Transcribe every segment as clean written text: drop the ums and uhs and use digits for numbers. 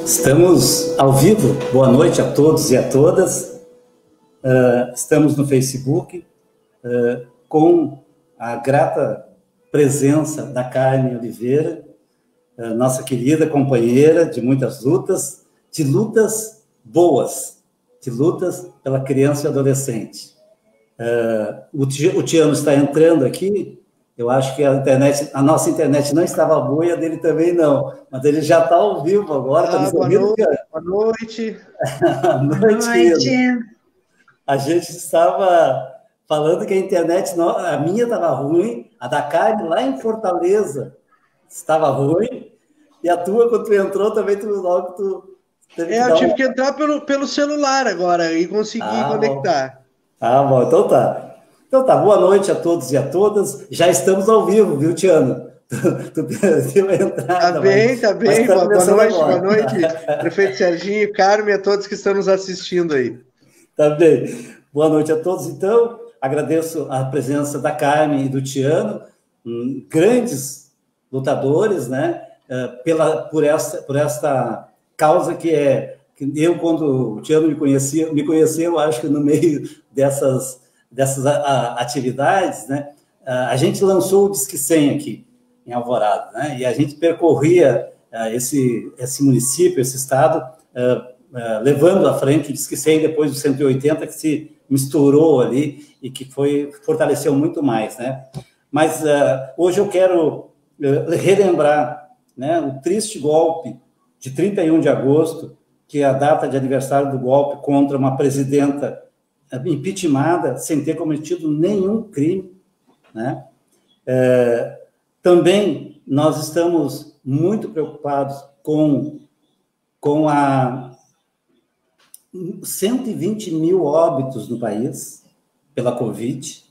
Estamos ao vivo. Boa noite a todos e a todas. Estamos no Facebook com a grata presença da Carmen Oliveira, nossa querida companheira de muitas lutas, de lutas boas, de lutas pela criança e adolescente. O Tiano está entrando aqui. Eu acho que a nossa internet não estava boa e a dele também não, mas ele já está ao vivo agora. Boa noite. Boa noite. Boa noite. A gente estava falando que a internet, a minha estava ruim, a da Carmen lá em Fortaleza estava ruim, e a tua, quando tu entrou, também logo tu teve que eu tive que entrar pelo celular agora e conseguir conectar. Bom, então tá. Então tá, boa noite a todos e a todas. Já estamos ao vivo, viu, Tiano? Tu perdeu a entrada. Tá bem. Boa noite, prefeito Serginho, Carmen, a todos que estão nos assistindo aí. Tá bem. Boa noite a todos, então. Agradeço a presença da Carmen e do Tiano, grandes lutadores, né? Por esta causa que eu, quando o Tiano me conheceu, acho que no meio dessas atividades, né? A gente lançou o Disque 100 aqui em Alvorada, né? E a gente percorria esse município, esse estado, levando à frente o Disque 100 depois do 180, que se misturou ali e que fortaleceu muito mais, né? Mas hoje eu quero relembrar, né, o triste golpe de 31 de agosto, que é a data de aniversário do golpe contra uma presidenta impeachmentada sem ter cometido nenhum crime, né? Também nós estamos muito preocupados com 120 mil óbitos no país pela Covid.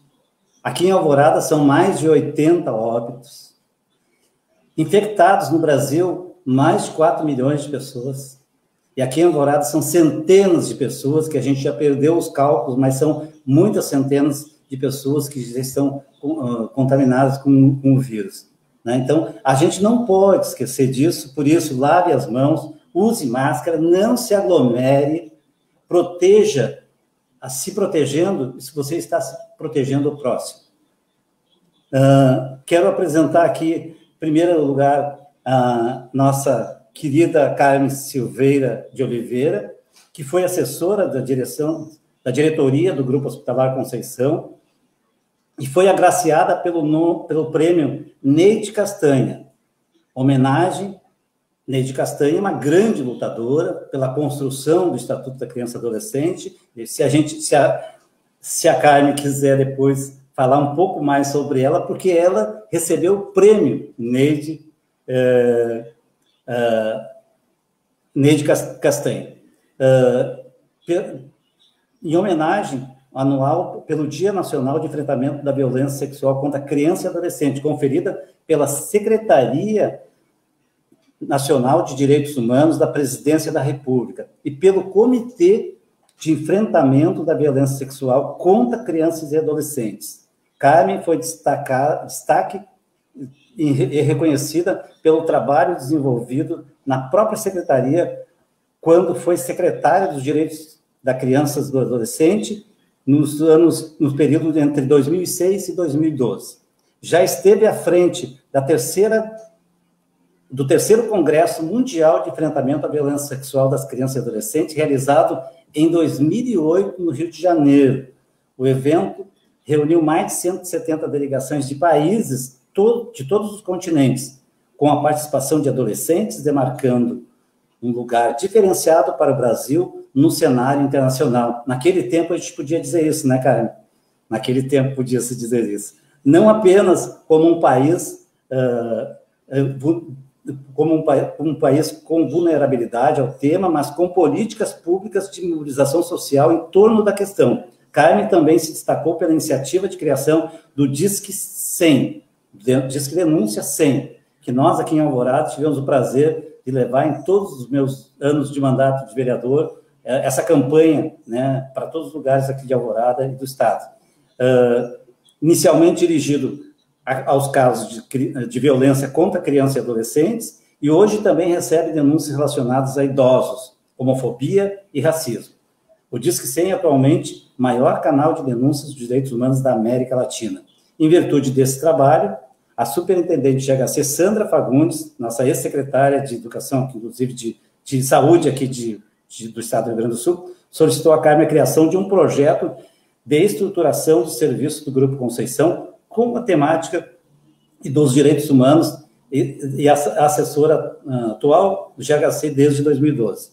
Aqui em Alvorada são mais de 80 óbitos. Infectados no Brasil, mais de 4 milhões de pessoas. E aqui em Alvorada são centenas de pessoas, que a gente já perdeu os cálculos, mas são muitas centenas de pessoas que já estão contaminadas com o vírus, né? Então, a gente não pode esquecer disso, por isso, lave as mãos, use máscara, não se aglomere, proteja, se protegendo, se você está se protegendo o próximo. Quero apresentar aqui, em primeiro lugar, a nossa querida Carmen Silveira de Oliveira, que foi assessora da diretoria do Grupo Hospitalar Conceição e foi agraciada pelo prêmio Neide Castanha. Homenagem, Neide Castanha é uma grande lutadora pela construção do Estatuto da Criança e Adolescente. E se a Carmen quiser depois falar um pouco mais sobre ela, porque ela recebeu o prêmio Neide Castanha, em homenagem anual pelo Dia Nacional de Enfrentamento da Violência Sexual contra Criança e Adolescente, conferida pela Secretaria Nacional de Direitos Humanos da Presidência da República e pelo Comitê de Enfrentamento da Violência Sexual contra Crianças e Adolescentes. Carmen foi destaque e reconhecida pelo trabalho desenvolvido na própria secretaria, quando foi secretária dos Direitos da Criança e do Adolescente, no período entre 2006 e 2012. Já esteve à frente do terceiro Congresso Mundial de Enfrentamento à Violência Sexual das Crianças e Adolescentes, realizado em 2008, no Rio de Janeiro. O evento reuniu mais de 170 delegações de países de todos os continentes, com a participação de adolescentes, demarcando um lugar diferenciado para o Brasil no cenário internacional. Naquele tempo a gente podia dizer isso, né, Carmen? Naquele tempo podia-se dizer isso. Não apenas como um país com vulnerabilidade ao tema, mas com políticas públicas de mobilização social em torno da questão. Carmen também se destacou pela iniciativa de criação do Disque 100, Disque Denúncia 100, que nós aqui em Alvorada tivemos o prazer de levar em todos os meus anos de mandato de vereador, essa campanha, né, para todos os lugares aqui de Alvorada e do Estado. Inicialmente dirigido aos casos de violência contra crianças e adolescentes, e hoje também recebe denúncias relacionadas a idosos, homofobia e racismo. O Disque 100 é atualmente o maior canal de denúncias de direitos humanos da América Latina. Em virtude desse trabalho, a superintendente de HC, Sandra Fagundes, nossa ex-secretária de Educação, inclusive de Saúde aqui do Estado do Rio Grande do Sul, solicitou à Carme a criação de um projeto de estruturação do serviço do Grupo Conceição com a temática dos direitos humanos e a assessora atual do GHC desde 2012.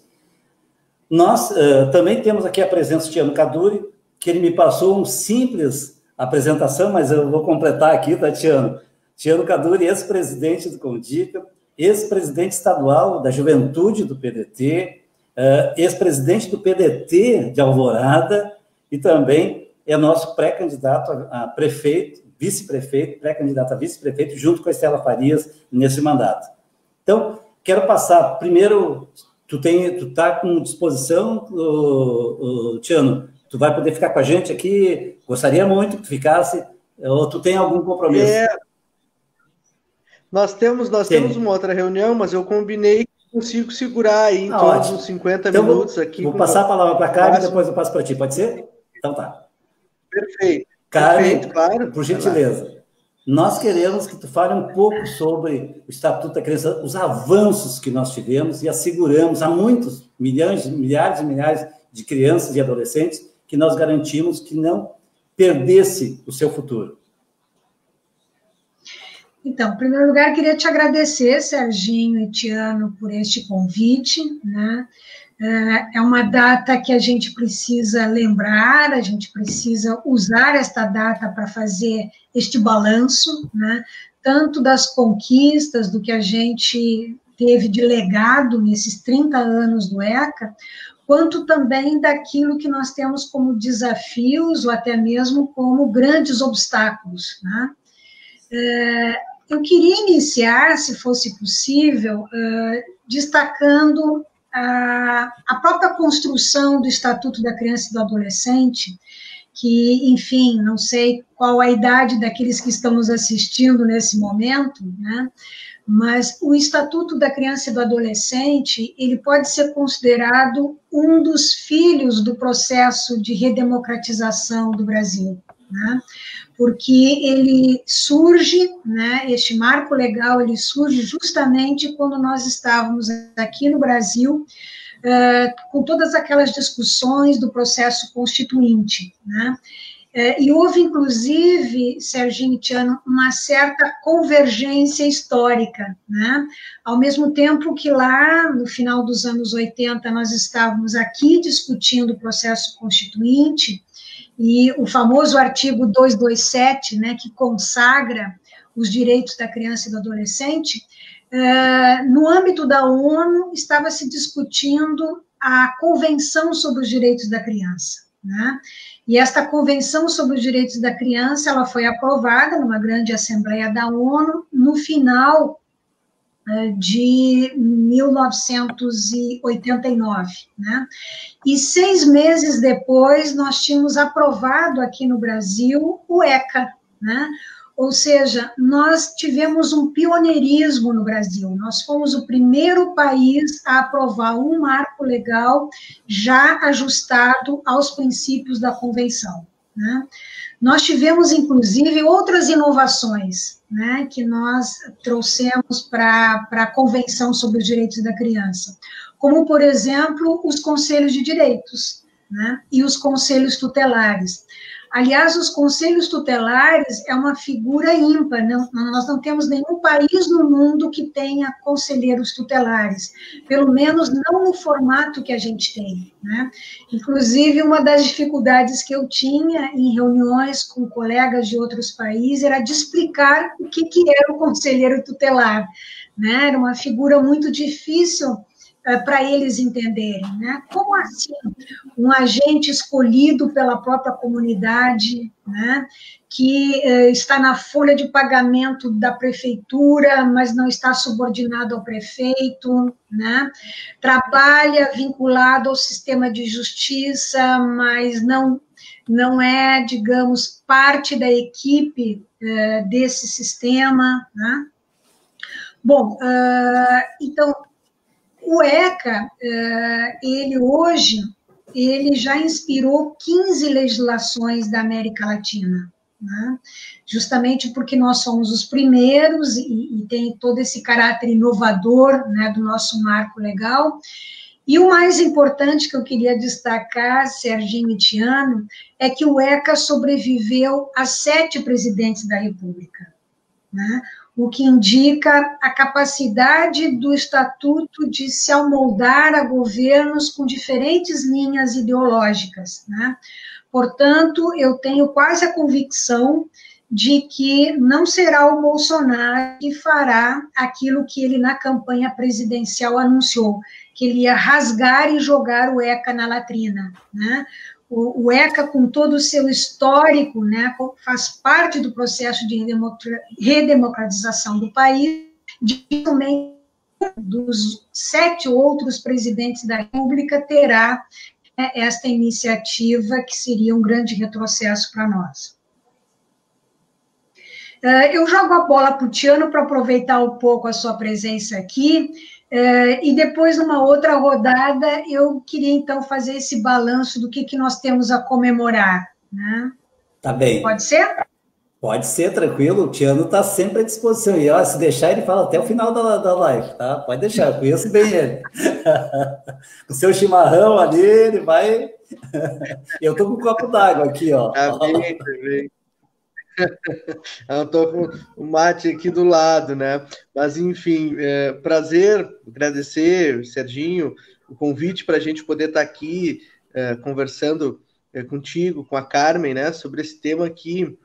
Nós também temos aqui a presença de Tiano Caduri, que ele me passou uma simples apresentação, mas eu vou completar aqui, tá, Tiano? Tiano Caduri, ex-presidente do CONDICA, ex-presidente estadual da Juventude do PDT, ex-presidente do PDT de Alvorada e também é nosso pré-candidato a prefeito, vice-prefeito, pré-candidato a vice-prefeito, junto com a Estela Farias nesse mandato. Então, quero passar, primeiro, tu tá com disposição, Tiano, tu vai poder ficar com a gente aqui, gostaria muito que tu ficasse, ou tu tem algum compromisso? Nós temos uma outra reunião, mas eu combinei que consigo segurar aí em torno de uns 50 minutos aqui. Vou passar a palavra para a Carmen e depois eu passo para ti, pode ser? Então tá. Perfeito. Carmen, perfeito, claro. Por gentileza, nós queremos que tu fale um pouco sobre o Estatuto da Criança, os avanços que nós tivemos e asseguramos a muitos, milhares e milhares de crianças e adolescentes que nós garantimos que não perdesse o seu futuro. Então, em primeiro lugar, queria te agradecer, Serginho e Tiano, por este convite, né? É uma data que a gente precisa lembrar, a gente precisa usar esta data para fazer este balanço, né? Tanto das conquistas, do que a gente teve de legado nesses 30 anos do ECA, quanto também daquilo que nós temos como desafios, ou até mesmo como grandes obstáculos, né? Eu queria iniciar, se fosse possível, destacando a própria construção do Estatuto da Criança e do Adolescente, que, enfim, não sei qual a idade daqueles que estão nos assistindo nesse momento, né? Mas o Estatuto da Criança e do Adolescente, ele pode ser considerado um dos filhos do processo de redemocratização do Brasil, né? Porque ele surge, né, este marco legal, ele surge justamente quando nós estávamos aqui no Brasil, com todas aquelas discussões do processo constituinte, né? E houve, inclusive, Serginho e Tiano, uma certa convergência histórica, né? Ao mesmo tempo que lá, no final dos anos 80, nós estávamos aqui discutindo o processo constituinte, e o famoso artigo 227, né, que consagra os direitos da criança e do adolescente, no âmbito da ONU estava se discutindo a Convenção sobre os Direitos da Criança, né? E esta Convenção sobre os Direitos da Criança, ela foi aprovada numa grande assembleia da ONU no final de 1989, né? E 6 meses depois, nós tínhamos aprovado aqui no Brasil o ECA, né? Ou seja, nós tivemos um pioneirismo no Brasil, nós fomos o primeiro país a aprovar um marco legal já ajustado aos princípios da Convenção, né? Nós tivemos, inclusive, outras inovações, né, que nós trouxemos para a Convenção sobre os Direitos da Criança, como, por exemplo, os conselhos de direitos, né, e os conselhos tutelares. Aliás, os conselhos tutelares é uma figura ímpar, nós não temos nenhum país no mundo que tenha conselheiros tutelares, pelo menos não no formato que a gente tem, né? Inclusive, uma das dificuldades que eu tinha em reuniões com colegas de outros países era de explicar o que era o conselheiro tutelar, né? Era uma figura muito difícil para eles entenderem, né? Como assim um agente escolhido pela própria comunidade, né, que está na folha de pagamento da prefeitura, mas não está subordinado ao prefeito, né, trabalha vinculado ao sistema de justiça, mas não é, digamos, parte da equipe desse sistema, né? Bom, então, o ECA, ele hoje, ele já inspirou 15 legislações da América Latina, né? Justamente porque nós somos os primeiros e tem todo esse caráter inovador, né, do nosso marco legal. E o mais importante que eu queria destacar, Serginho e Tiano, é que o ECA sobreviveu a 7 presidentes da República, né? O que indica a capacidade do Estatuto de se amoldar a governos com diferentes linhas ideológicas, né? Portanto, eu tenho quase a convicção de que não será o Bolsonaro que fará aquilo que ele na campanha presidencial anunciou, que ele ia rasgar e jogar o ECA na latrina, né? O ECA, com todo o seu histórico, né, faz parte do processo de redemocratização do país, dificilmente dos 7 outros presidentes da República terá, né, esta iniciativa, que seria um grande retrocesso para nós. Eu jogo a bola para o Tiano para aproveitar um pouco a sua presença aqui, e depois, numa outra rodada, eu queria, então, fazer esse balanço do que nós temos a comemorar, né? Tá bem. Pode ser? Pode ser, tranquilo. O Tiano está sempre à disposição. E, ó, se deixar, ele fala até o final da live, tá? Pode deixar, eu conheço bem ele. O seu chimarrão ali, ele vai... Eu estou com um copo d'água aqui, ó. Tá bem, tá bem. Eu estou com o mate aqui do lado, né? Mas, enfim, prazer, agradecer, Serginho, o convite para a gente poder estar aqui conversando contigo, com a Carmen, né? Sobre esse tema que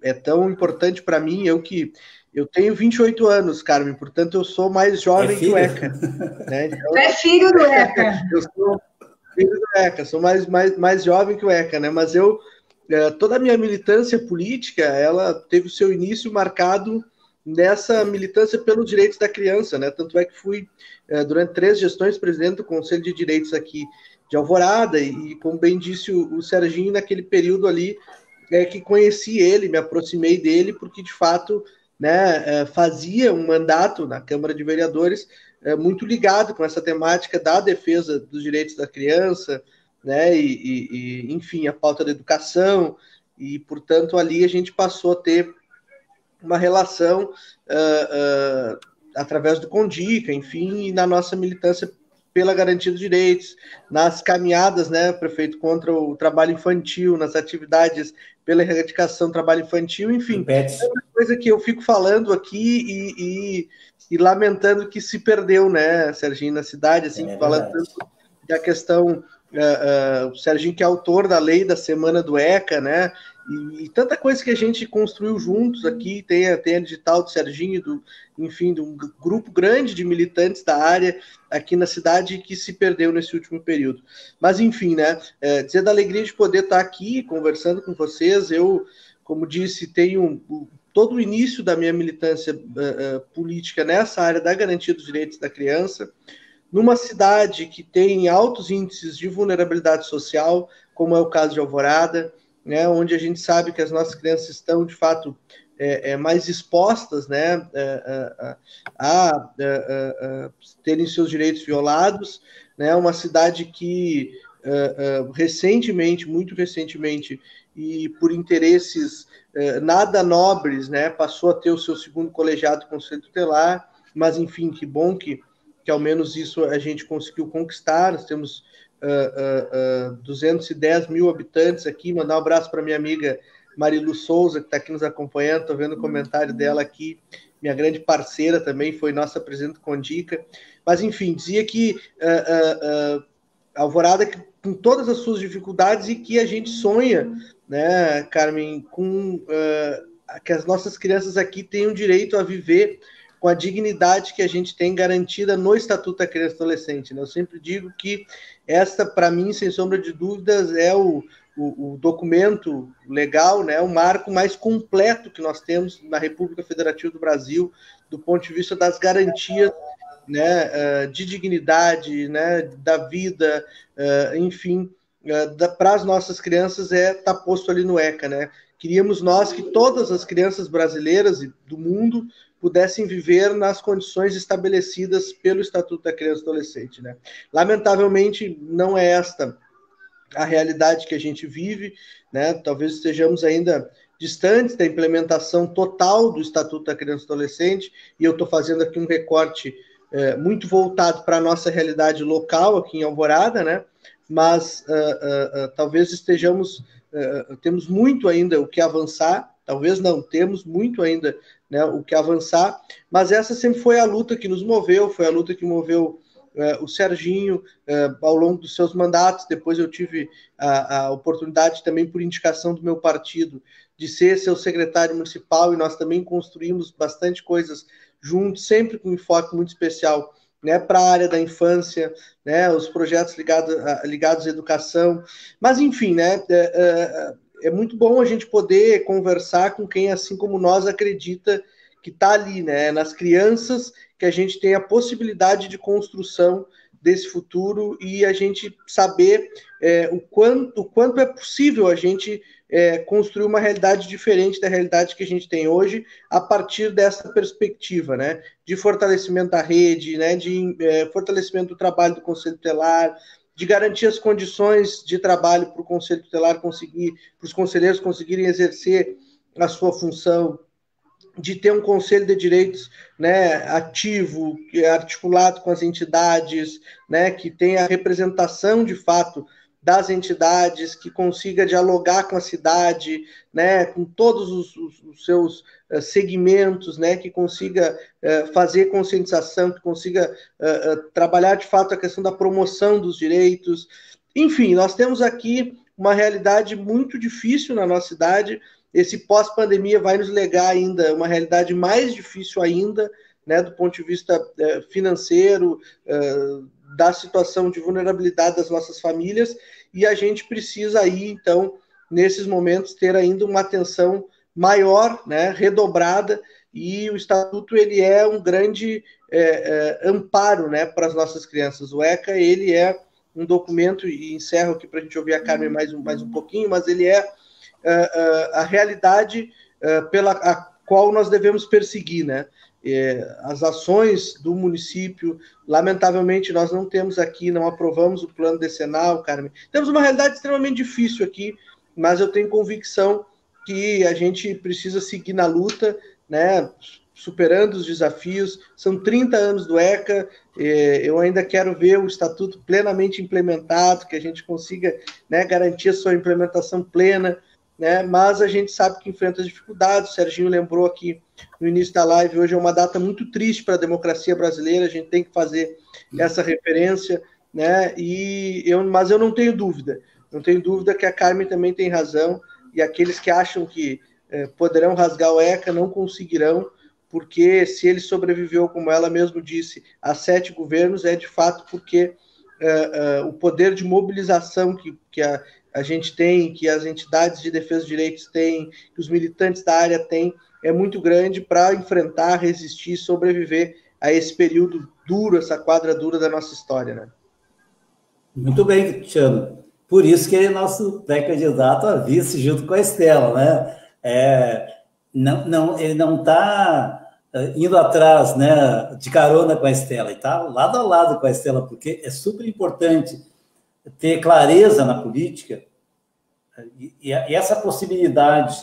é tão importante para mim. Eu tenho 28 anos, Carmen, portanto, eu sou mais jovem que o ECA. Né? Então, é filho do ECA. Eu sou filho do ECA, sou mais jovem que o ECA, né? Mas toda a minha militância política, ela teve o seu início marcado nessa militância pelos direitos da criança, né? Tanto é que fui, durante 3 gestões, presidente do Conselho de Direitos aqui de Alvorada, e como bem disse o Serginho, naquele período ali, que conheci ele, me aproximei dele, porque, de fato, né, fazia um mandato na Câmara de Vereadores muito ligado com essa temática da defesa dos direitos da criança, né, enfim, a pauta da educação, e, portanto, ali a gente passou a ter uma relação através do Condica, enfim, e na nossa militância pela garantia dos direitos, nas caminhadas, né, prefeito, contra o trabalho infantil, nas atividades pela erradicação do trabalho infantil, enfim, é uma coisa que eu fico falando aqui e lamentando que se perdeu, né, Serginho, na cidade, assim, falando tanto da questão... o Serginho, que é autor da lei da Semana do ECA, né? E tanta coisa que a gente construiu juntos aqui, tem a digital do Serginho, enfim, de um grupo grande de militantes da área aqui na cidade que se perdeu nesse último período. Mas, enfim, né? Dizer da alegria de poder estar aqui conversando com vocês. Eu, como disse, tenho todo o início da minha militância política nessa área da garantia dos direitos da criança, numa cidade que tem altos índices de vulnerabilidade social, como é o caso de Alvorada, né, onde a gente sabe que as nossas crianças estão, de fato, mais expostas, né, a terem seus direitos violados, né, uma cidade que recentemente, muito recentemente, e por interesses nada nobres, né, passou a ter o seu segundo colegiado conselho tutelar, mas, enfim, que bom que ao menos isso a gente conseguiu conquistar. Nós temos 210 mil habitantes aqui. Mandar um abraço para minha amiga Marilu Souza, que está aqui nos acompanhando. Estou vendo o comentário dela aqui. Minha grande parceira também, foi nossa presidente Condica. Mas, enfim, dizia que Alvorada, com todas as suas dificuldades, e que a gente sonha, né, Carmen, com que as nossas crianças aqui tenham direito a viver com a dignidade que a gente tem garantida no Estatuto da Criança e Adolescente, né? Eu sempre digo que esta, para mim, sem sombra de dúvidas, é o documento legal, né? O marco mais completo que nós temos na República Federativa do Brasil, do ponto de vista das garantias, né, de dignidade, né, da vida, enfim, para as nossas crianças tá posto ali no ECA, né? Queríamos nós que todas as crianças brasileiras e do mundo pudessem viver nas condições estabelecidas pelo Estatuto da Criança e do Adolescente, né? Lamentavelmente, não é esta a realidade que a gente vive, né? Talvez estejamos ainda distantes da implementação total do Estatuto da Criança e do Adolescente, e eu estou fazendo aqui um recorte muito voltado para a nossa realidade local aqui em Alvorada, né? Mas talvez estejamos, temos muito ainda o que avançar, talvez não, temos muito ainda, né, o que avançar, mas essa sempre foi a luta que nos moveu, foi a luta que moveu o Serginho ao longo dos seus mandatos. Depois eu tive a oportunidade também, por indicação do meu partido, de ser seu secretário municipal, e nós também construímos bastante coisas juntos, sempre com um enfoque muito especial, né, para a área da infância, né, os projetos ligados à educação. Mas, enfim, né, é muito bom a gente poder conversar com quem, assim como nós, acredita que está ali, né, nas crianças, que a gente tem a possibilidade de construção desse futuro, e a gente saber o quanto é possível a gente construir uma realidade diferente da realidade que a gente tem hoje, a partir dessa perspectiva, né, de fortalecimento da rede, né, de fortalecimento do trabalho do Conselho Tutelar, de garantir as condições de trabalho para o Conselho Tutelar conseguir, para os conselheiros conseguirem exercer a sua função, de ter um conselho de direitos, né, ativo, articulado com as entidades, né, que tenha a representação de fato das entidades, que consiga dialogar com a cidade, né, com todos os seus segmentos, né, que consiga fazer conscientização, que consiga trabalhar de fato a questão da promoção dos direitos. Enfim, nós temos aqui uma realidade muito difícil na nossa cidade. Esse pós-pandemia vai nos legar ainda uma realidade mais difícil ainda, né, do ponto de vista financeiro, da situação de vulnerabilidade das nossas famílias, e a gente precisa aí, então, nesses momentos, ter ainda uma atenção maior, né, redobrada, e o Estatuto, ele é um grande amparo, né, para as nossas crianças. O ECA, ele é um documento, e encerro aqui para a gente ouvir a Carmen mais um pouquinho, mas ele é a realidade pela qual nós devemos perseguir, né? As ações do município. Lamentavelmente, nós não temos aqui, não aprovamos o plano decenal, Carmen. Temos uma realidade extremamente difícil aqui, mas eu tenho convicção que a gente precisa seguir na luta, né, superando os desafios. São 30 anos do ECA, eu ainda quero ver o Estatuto plenamente implementado, que a gente consiga, né, garantir a sua implementação plena, né, mas a gente sabe que enfrenta dificuldades. O Serginho lembrou aqui no início da live, hoje é uma data muito triste para a democracia brasileira, a gente tem que fazer essa referência, né, mas eu não tenho dúvida que a Carmen também tem razão, e aqueles que acham que poderão rasgar o ECA não conseguirão, porque se ele sobreviveu, como ela mesmo disse, a 7 governos, é de fato porque o poder de mobilização que a gente tem, que as entidades de defesa de direitos têm, que os militantes da área têm, é muito grande para enfrentar, resistir, sobreviver a esse período duro, essa quadra dura da nossa história, né? Muito bem, Cristiano. Por isso que ele é nosso pré-candidato a vice junto com a Estela, né? Ele não está indo atrás, né, de carona com a Estela, ele está lado a lado com a Estela, porque é super importante ter clareza na política, e essa possibilidade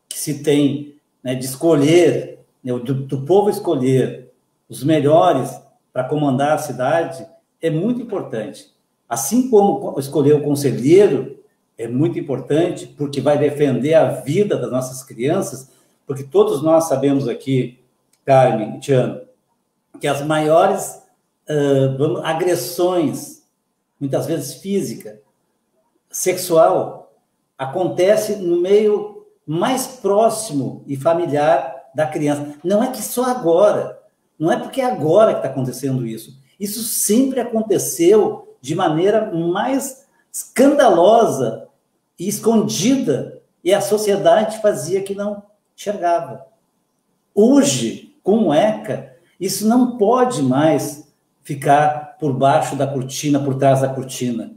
que se tem, né, de escolher, né, do povo escolher os melhores para comandar a cidade, é muito importante. Assim como escolher o conselheiro é muito importante, porque vai defender a vida das nossas crianças, porque todos nós sabemos aqui, Carmen e Tiano, que as maiores agressões, muitas vezes física, sexual, acontece no meio mais próximo e familiar da criança. Não é que só agora, não é porque é agora que está acontecendo isso. Isso sempre aconteceu de maneira mais escandalosa e escondida, e a sociedade fazia que não enxergava. Hoje, com o ECA, isso não pode mais ficar por baixo da cortina, por trás da cortina.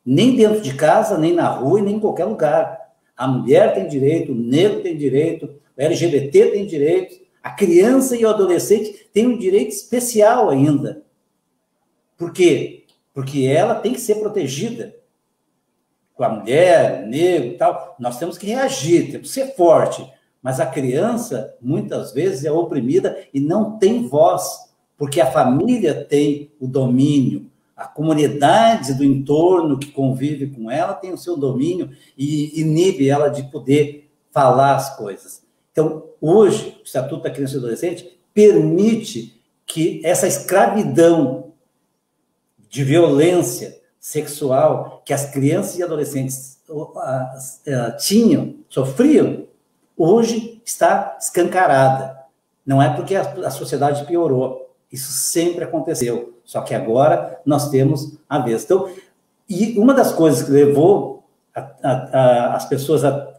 Nem dentro de casa, nem na rua e nem em qualquer lugar. A mulher tem direito, o negro tem direito, o LGBT tem direito, A criança e o adolescente têm um direito especial ainda. Por quê? Porque ela tem que ser protegida. Com a mulher, o negro e tal, nós temos que reagir, temos que ser forte. Mas a criança, muitas vezes, é oprimida e não tem voz, porque a família tem o domínio, a comunidade do entorno que convive com ela tem o seu domínio e inibe ela de poder falar as coisas. Então, hoje, o Estatuto da Criança e do Adolescente permite que essa escravidão de violência sexual que as crianças e adolescentes sofriam, hoje está escancarada. Não é porque a sociedade piorou. Isso sempre aconteceu. Só que agora nós temos a vez. Então, e uma das coisas que levou as pessoas a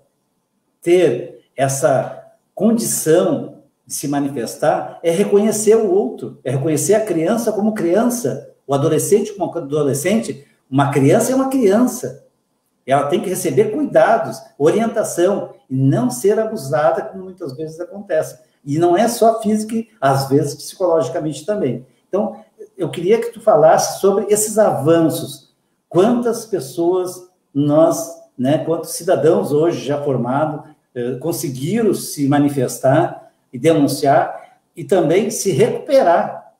ter essa condição de se manifestar é reconhecer o outro, é reconhecer a criança como criança, o adolescente como adolescente. Uma criança é uma criança. Ela tem que receber cuidados, orientação, e não ser abusada, como muitas vezes acontece. E não é só física, às vezes psicologicamente também. Então, eu queria que tu falasse sobre esses avanços. Quantas pessoas nós, quantos cidadãos hoje já formados, conseguiram se manifestar e denunciar e também se recuperar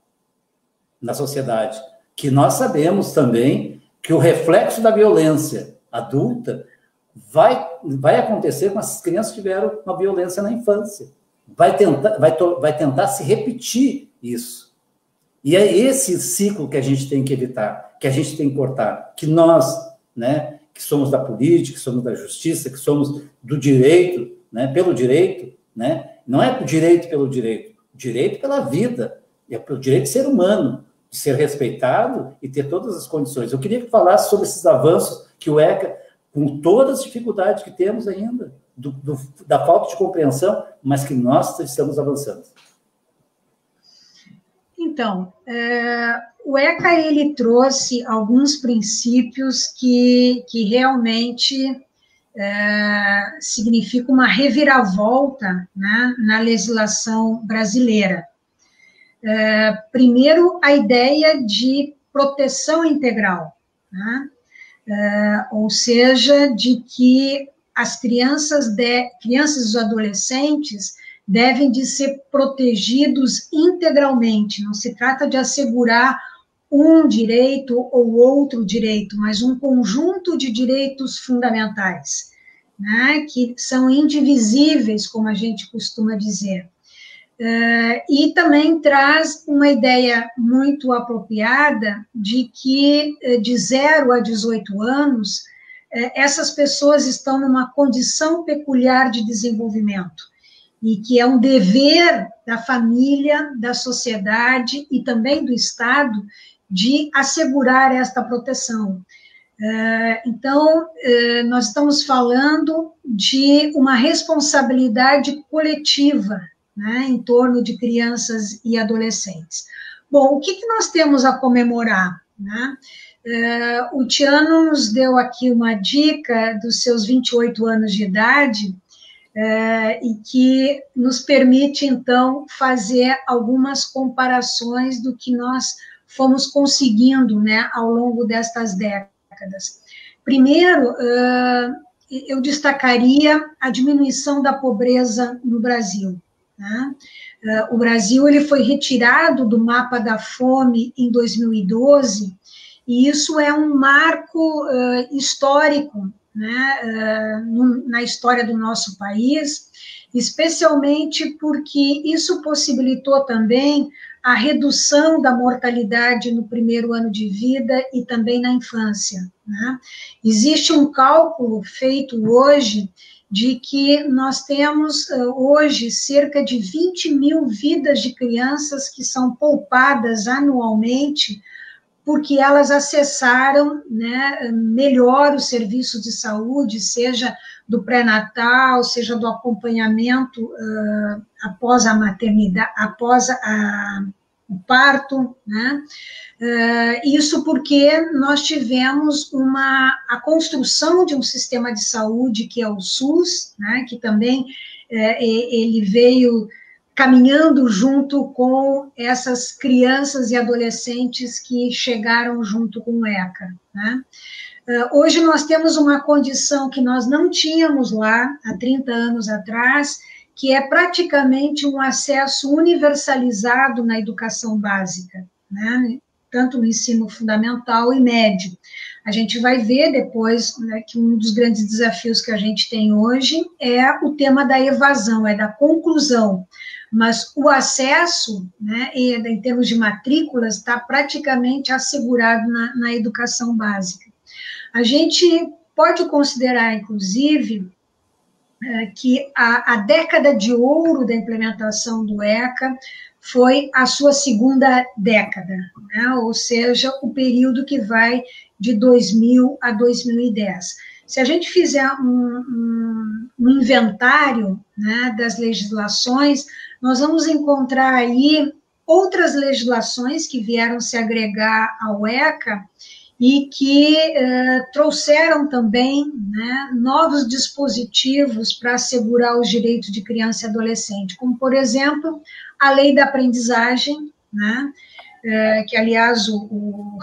na sociedade. Que nós sabemos também que o reflexo da violência adulta vai acontecer com as crianças que tiveram uma violência na infância. Vai tentar se repetir isso. E é esse ciclo que a gente tem que evitar, que a gente tem que cortar, que nós, que somos da política, que somos da justiça, que somos do direito, pelo direito, não é o direito pelo direito, o direito pela vida, é pelo direito de ser humano, de ser respeitado e ter todas as condições. Eu queria que falasse sobre esses avanços que o ECA, com todas as dificuldades que temos ainda, da falta de compreensão, mas que nós estamos avançando. Então, o ECA, ele trouxe alguns princípios que realmente significam uma reviravolta, na legislação brasileira. Primeiro, a ideia de proteção integral, ou seja, de que as crianças e os adolescentes devem de ser protegidos integralmente. Não se trata de assegurar um direito ou outro direito, mas um conjunto de direitos fundamentais, que são indivisíveis, como a gente costuma dizer. E também traz uma ideia muito apropriada de que de 0 a 18 anos, essas pessoas estão numa condição peculiar de desenvolvimento, e que é um dever da família, da sociedade e também do Estado de assegurar esta proteção. Então, nós estamos falando de uma responsabilidade coletiva, em torno de crianças e adolescentes. Bom, o que nós temos a comemorar? O Tiano nos deu aqui uma dica dos seus 28 anos de idade, e que nos permite, então, fazer algumas comparações do que nós fomos conseguindo, ao longo destas décadas. Primeiro, eu destacaria a diminuição da pobreza no Brasil. O Brasil ele foi retirado do mapa da fome em 2012, e isso é um marco histórico, na história do nosso país, especialmente porque isso possibilitou também a redução da mortalidade no primeiro ano de vida e também na infância. Existe um cálculo feito hoje de que nós temos hoje cerca de 20 mil vidas de crianças que são poupadas anualmente porque elas acessaram melhor o serviço de saúde, seja do pré-natal, seja do acompanhamento após a maternidade, após o parto, isso porque nós tivemos a construção de um sistema de saúde que é o SUS, que também ele veio caminhando junto com essas crianças e adolescentes que chegaram junto com o ECA, né? Hoje nós temos uma condição que nós não tínhamos lá há 30 anos atrás, que é praticamente um acesso universalizado na educação básica, né? Tanto no ensino fundamental e médio. A gente vai ver depois, né, que um dos grandes desafios que a gente tem hoje é o tema da evasão, é da conclusão, mas o acesso, né, em termos de matrículas, está praticamente assegurado na educação básica. A gente pode considerar, inclusive, que a década de ouro da implementação do ECA foi a sua segunda década, né? Ou seja, o período que vai de 2000 a 2010. Se a gente fizer um inventário, né, das legislações, nós vamos encontrar aí outras legislações que vieram se agregar ao ECA e que trouxeram também, né, novos dispositivos para assegurar os direitos de criança e adolescente, como, por exemplo, a lei da aprendizagem, né, que, aliás, o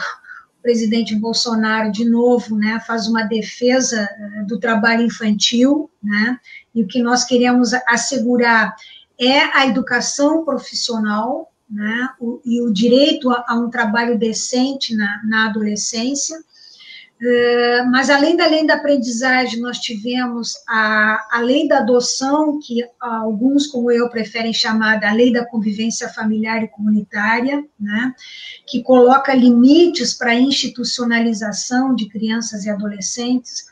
presidente Bolsonaro, de novo, né, faz uma defesa do trabalho infantil, né, e o que nós queremos assegurar é a educação profissional, né, e o direito a um trabalho decente na adolescência. Mas, além da lei da aprendizagem, nós tivemos a lei da adoção, que alguns, como eu, preferem chamar da lei da convivência familiar e comunitária, né, que coloca limites para a institucionalização de crianças e adolescentes.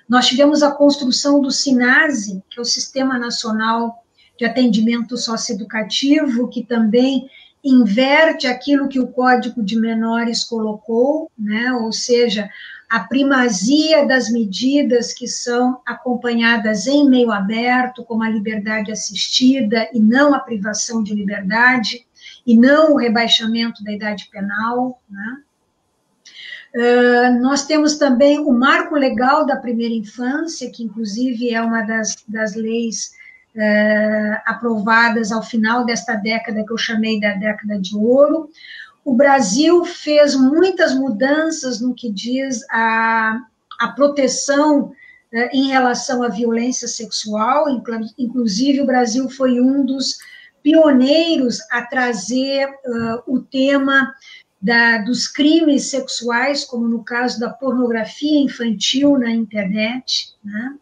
Nós tivemos a construção do SINASE, que é o Sistema Nacional de Atendimento Socioeducativo, que também inverte aquilo que o Código de Menores colocou, né, ou seja, a primazia das medidas que são acompanhadas em meio aberto, como a liberdade assistida, e não a privação de liberdade, e não o rebaixamento da idade penal, né? Nós temos também o marco legal da primeira infância, que inclusive é uma das leis aprovadas ao final desta década, que eu chamei da década de ouro. O Brasil fez muitas mudanças no que diz a proteção em relação à violência sexual, inclusive o Brasil foi um dos pioneiros a trazer o tema dos crimes sexuais, como no caso da pornografia infantil na internet, né?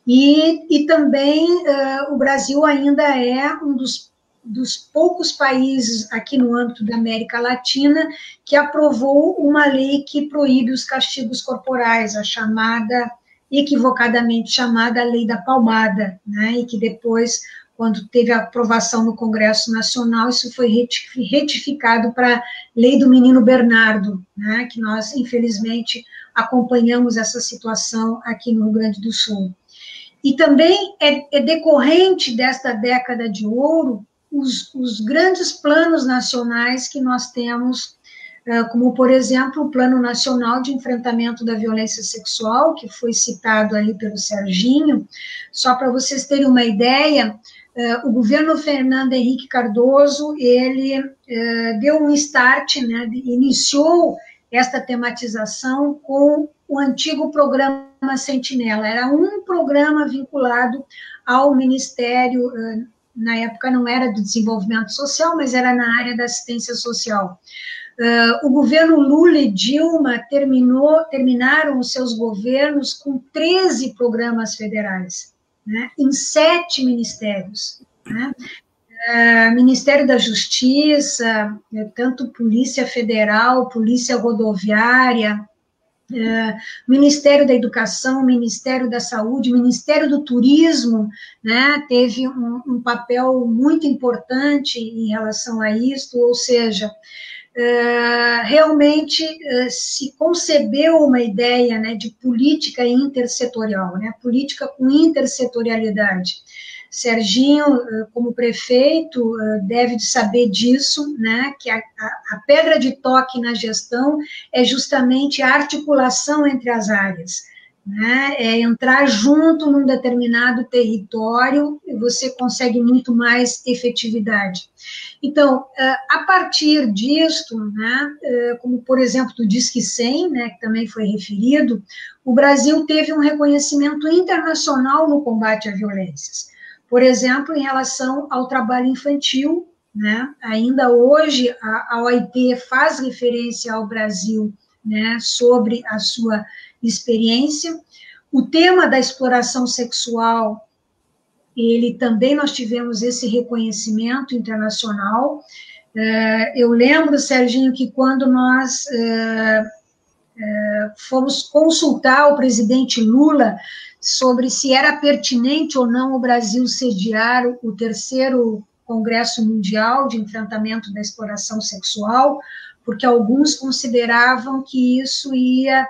E também o Brasil ainda é um dos poucos países aqui no âmbito da América Latina que aprovou uma lei que proíbe os castigos corporais, a chamada, equivocadamente chamada, Lei da Palmada, né? E que depois, quando teve a aprovação no Congresso Nacional, isso foi retificado para a Lei do Menino Bernardo, né? Que nós, infelizmente, acompanhamos essa situação aqui no Rio Grande do Sul. E também é decorrente desta década de ouro os grandes planos nacionais que nós temos, como, por exemplo, o Plano Nacional de Enfrentamento da Violência Sexual, que foi citado ali pelo Serginho. Só para vocês terem uma ideia, o governo Fernando Henrique Cardoso, ele deu um start, né, iniciou esta tematização com o antigo programa Sentinela. Era um programa vinculado ao Ministério, na época não era do Desenvolvimento Social, mas era na área da assistência social. O governo Lula e Dilma terminaram os seus governos com 13 programas federais, né, em 7 ministérios, né? Ministério da Justiça, tanto Polícia Federal, Polícia Rodoviária, Ministério da Educação, Ministério da Saúde, Ministério do Turismo, né, teve um papel muito importante em relação a isso, ou seja, realmente se concebeu uma ideia, né, de política intersetorial, né, política com intersetorialidade. Serginho, como prefeito, deve de saber disso, né, que a pedra de toque na gestão é justamente a articulação entre as áreas, né? É entrar junto num determinado território e você consegue muito mais efetividade. Então, a partir disto, né, como por exemplo do Disque 100, né, que também foi referido, o Brasil teve um reconhecimento internacional no combate a violências. Por exemplo, em relação ao trabalho infantil, né, ainda hoje a OIT faz referência ao Brasil, né, sobre a sua experiência. O tema da exploração sexual, ele também nós tivemos esse reconhecimento internacional. Eu lembro, Serginho, que quando nós fomos consultar o presidente Lula sobre se era pertinente ou não o Brasil sediar o terceiro Congresso Mundial de Enfrentamento da Exploração Sexual, porque alguns consideravam que isso ia,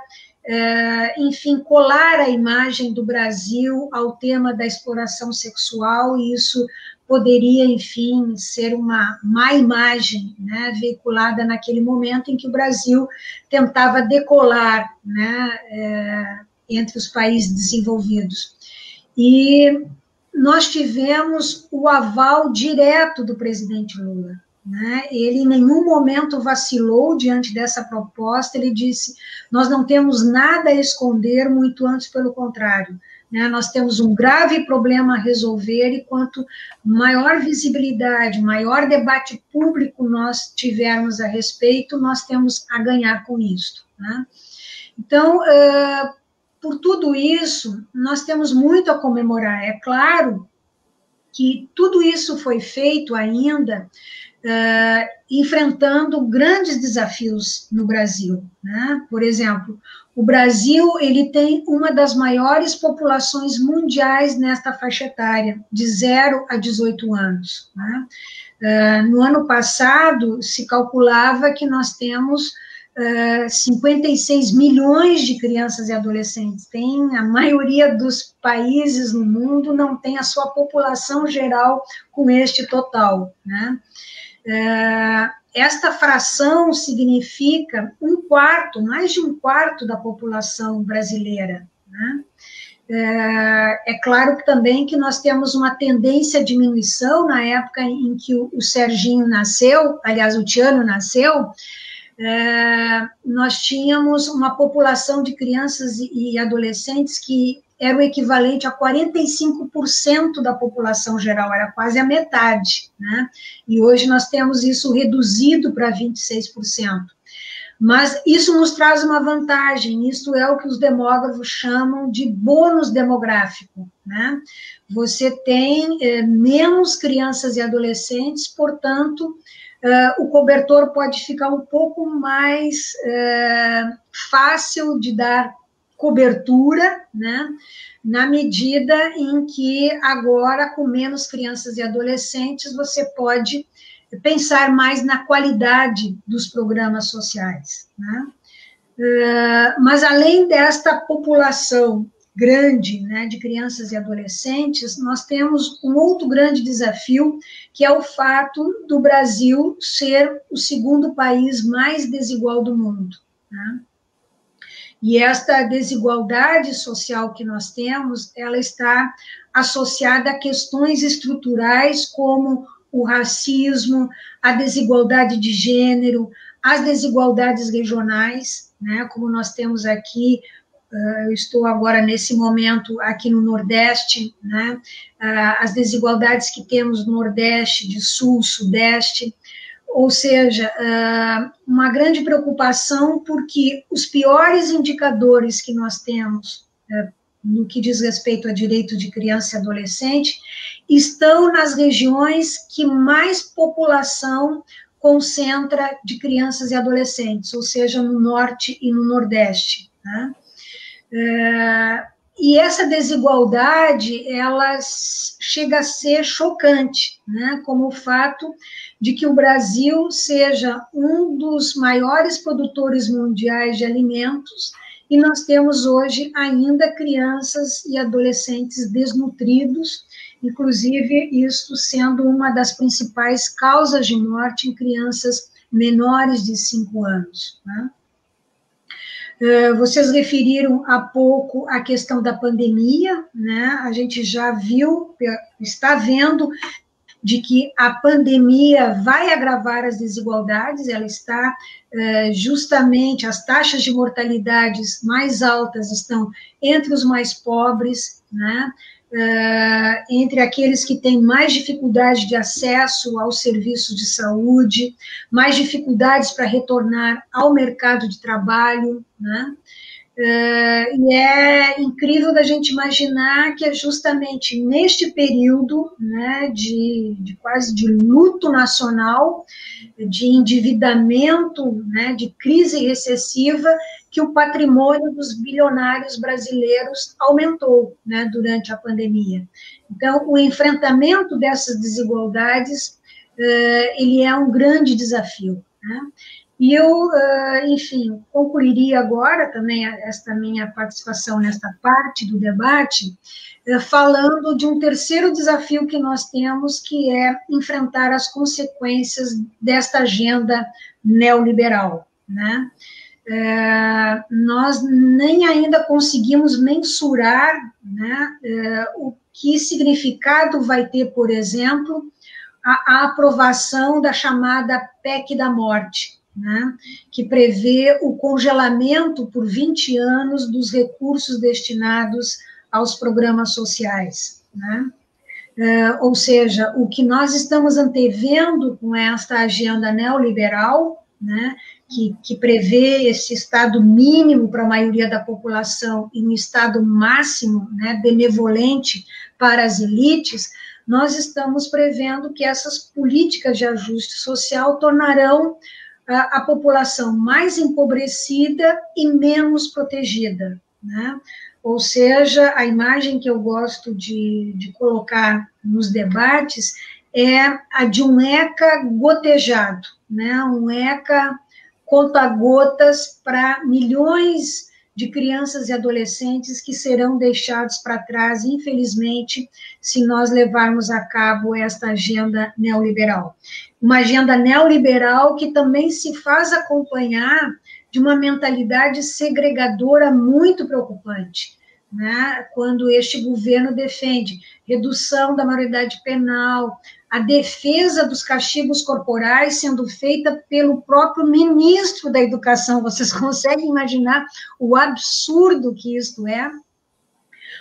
enfim, colar a imagem do Brasil ao tema da exploração sexual, e isso poderia, enfim, ser uma má imagem, né, veiculada naquele momento em que o Brasil tentava decolar, né, entre os países desenvolvidos. E nós tivemos o aval direto do presidente Lula, né? Ele em nenhum momento vacilou diante dessa proposta, ele disse, nós não temos nada a esconder, muito antes pelo contrário, né? Nós temos um grave problema a resolver e quanto maior visibilidade, maior debate público nós tivermos a respeito, nós temos a ganhar com isso, né? Então, por tudo isso, nós temos muito a comemorar. É claro que tudo isso foi feito ainda enfrentando grandes desafios no Brasil, né? Por exemplo, o Brasil ele tem uma das maiores populações mundiais nesta faixa etária, de 0 a 18 anos, né? No ano passado, se calculava que nós temos 56 milhões de crianças e adolescentes. A maioria dos países no mundo não tem a sua população geral com este total, né? Esta fração significa mais de um quarto da população brasileira, né? É claro que também que nós temos uma tendência à diminuição na época em que o Serginho nasceu, aliás, o Tiano nasceu, nós tínhamos uma população de crianças e adolescentes que era o equivalente a 45% da população geral, era quase a metade, né? E hoje nós temos isso reduzido para 26%. Mas isso nos traz uma vantagem, isso é o que os demógrafos chamam de bônus demográfico, né? Você tem menos crianças e adolescentes, portanto, o cobertor pode ficar um pouco mais fácil de dar cobertura, né, na medida em que agora, com menos crianças e adolescentes, você pode pensar mais na qualidade dos programas sociais, né? Mas, além desta população grande, né, de crianças e adolescentes, nós temos um outro grande desafio, que é o fato do Brasil ser o segundo país mais desigual do mundo, né? E esta desigualdade social que nós temos, ela está associada a questões estruturais como o racismo, a desigualdade de gênero, as desigualdades regionais, né, como nós temos aqui, eu estou agora nesse momento aqui no Nordeste, né, as desigualdades que temos no Nordeste, de Sul, Sudeste, ou seja, uma grande preocupação porque os piores indicadores que nós temos no que diz respeito a direito de criança e adolescente estão nas regiões que mais população concentra de crianças e adolescentes, ou seja, no Norte e no Nordeste, né? E essa desigualdade, ela chega a ser chocante, né? Como o fato de que o Brasil seja um dos maiores produtores mundiais de alimentos e nós temos hoje ainda crianças e adolescentes desnutridos, inclusive isso sendo uma das principais causas de morte em crianças menores de 5 anos, né? Vocês referiram há pouco a questão da pandemia, né? A gente já viu, está vendo, de que a pandemia vai agravar as desigualdades, ela está justamente, as taxas de mortalidades mais altas estão entre os mais pobres, né? Entre aqueles que têm mais dificuldade de acesso aos serviços de saúde, mais dificuldades para retornar ao mercado de trabalho, né? E é incrível da gente imaginar que é justamente neste período, né, de quase de luto nacional, de endividamento, né, de crise recessiva, que o patrimônio dos bilionários brasileiros aumentou, né, durante a pandemia. Então, o enfrentamento dessas desigualdades, ele é um grande desafio, né? E eu, enfim, concluiria agora também esta minha participação nesta parte do debate, falando de um terceiro desafio que nós temos, que é enfrentar as consequências desta agenda neoliberal, né? Nós nem ainda conseguimos mensurar, né, o que significado vai ter, por exemplo, a aprovação da chamada PEC da morte, né, que prevê o congelamento por 20 anos dos recursos destinados aos programas sociais, né? Ou seja, o que nós estamos antevendo com esta agenda neoliberal, né, que prevê esse estado mínimo para a maioria da população e um estado máximo, né, benevolente para as elites, nós estamos prevendo que essas políticas de ajuste social tornarão a população mais empobrecida e menos protegida, né? Ou seja, a imagem que eu gosto de colocar nos debates é a de um ECA gotejado, né? Um ECA conta-gotas para milhões de crianças e adolescentes que serão deixados para trás, infelizmente, se nós levarmos a cabo esta agenda neoliberal. Uma agenda neoliberal que também se faz acompanhar de uma mentalidade segregadora muito preocupante, né? Quando este governo defende redução da maioridade penal, a defesa dos castigos corporais sendo feita pelo próprio ministro da Educação. Vocês conseguem imaginar o absurdo que isto é?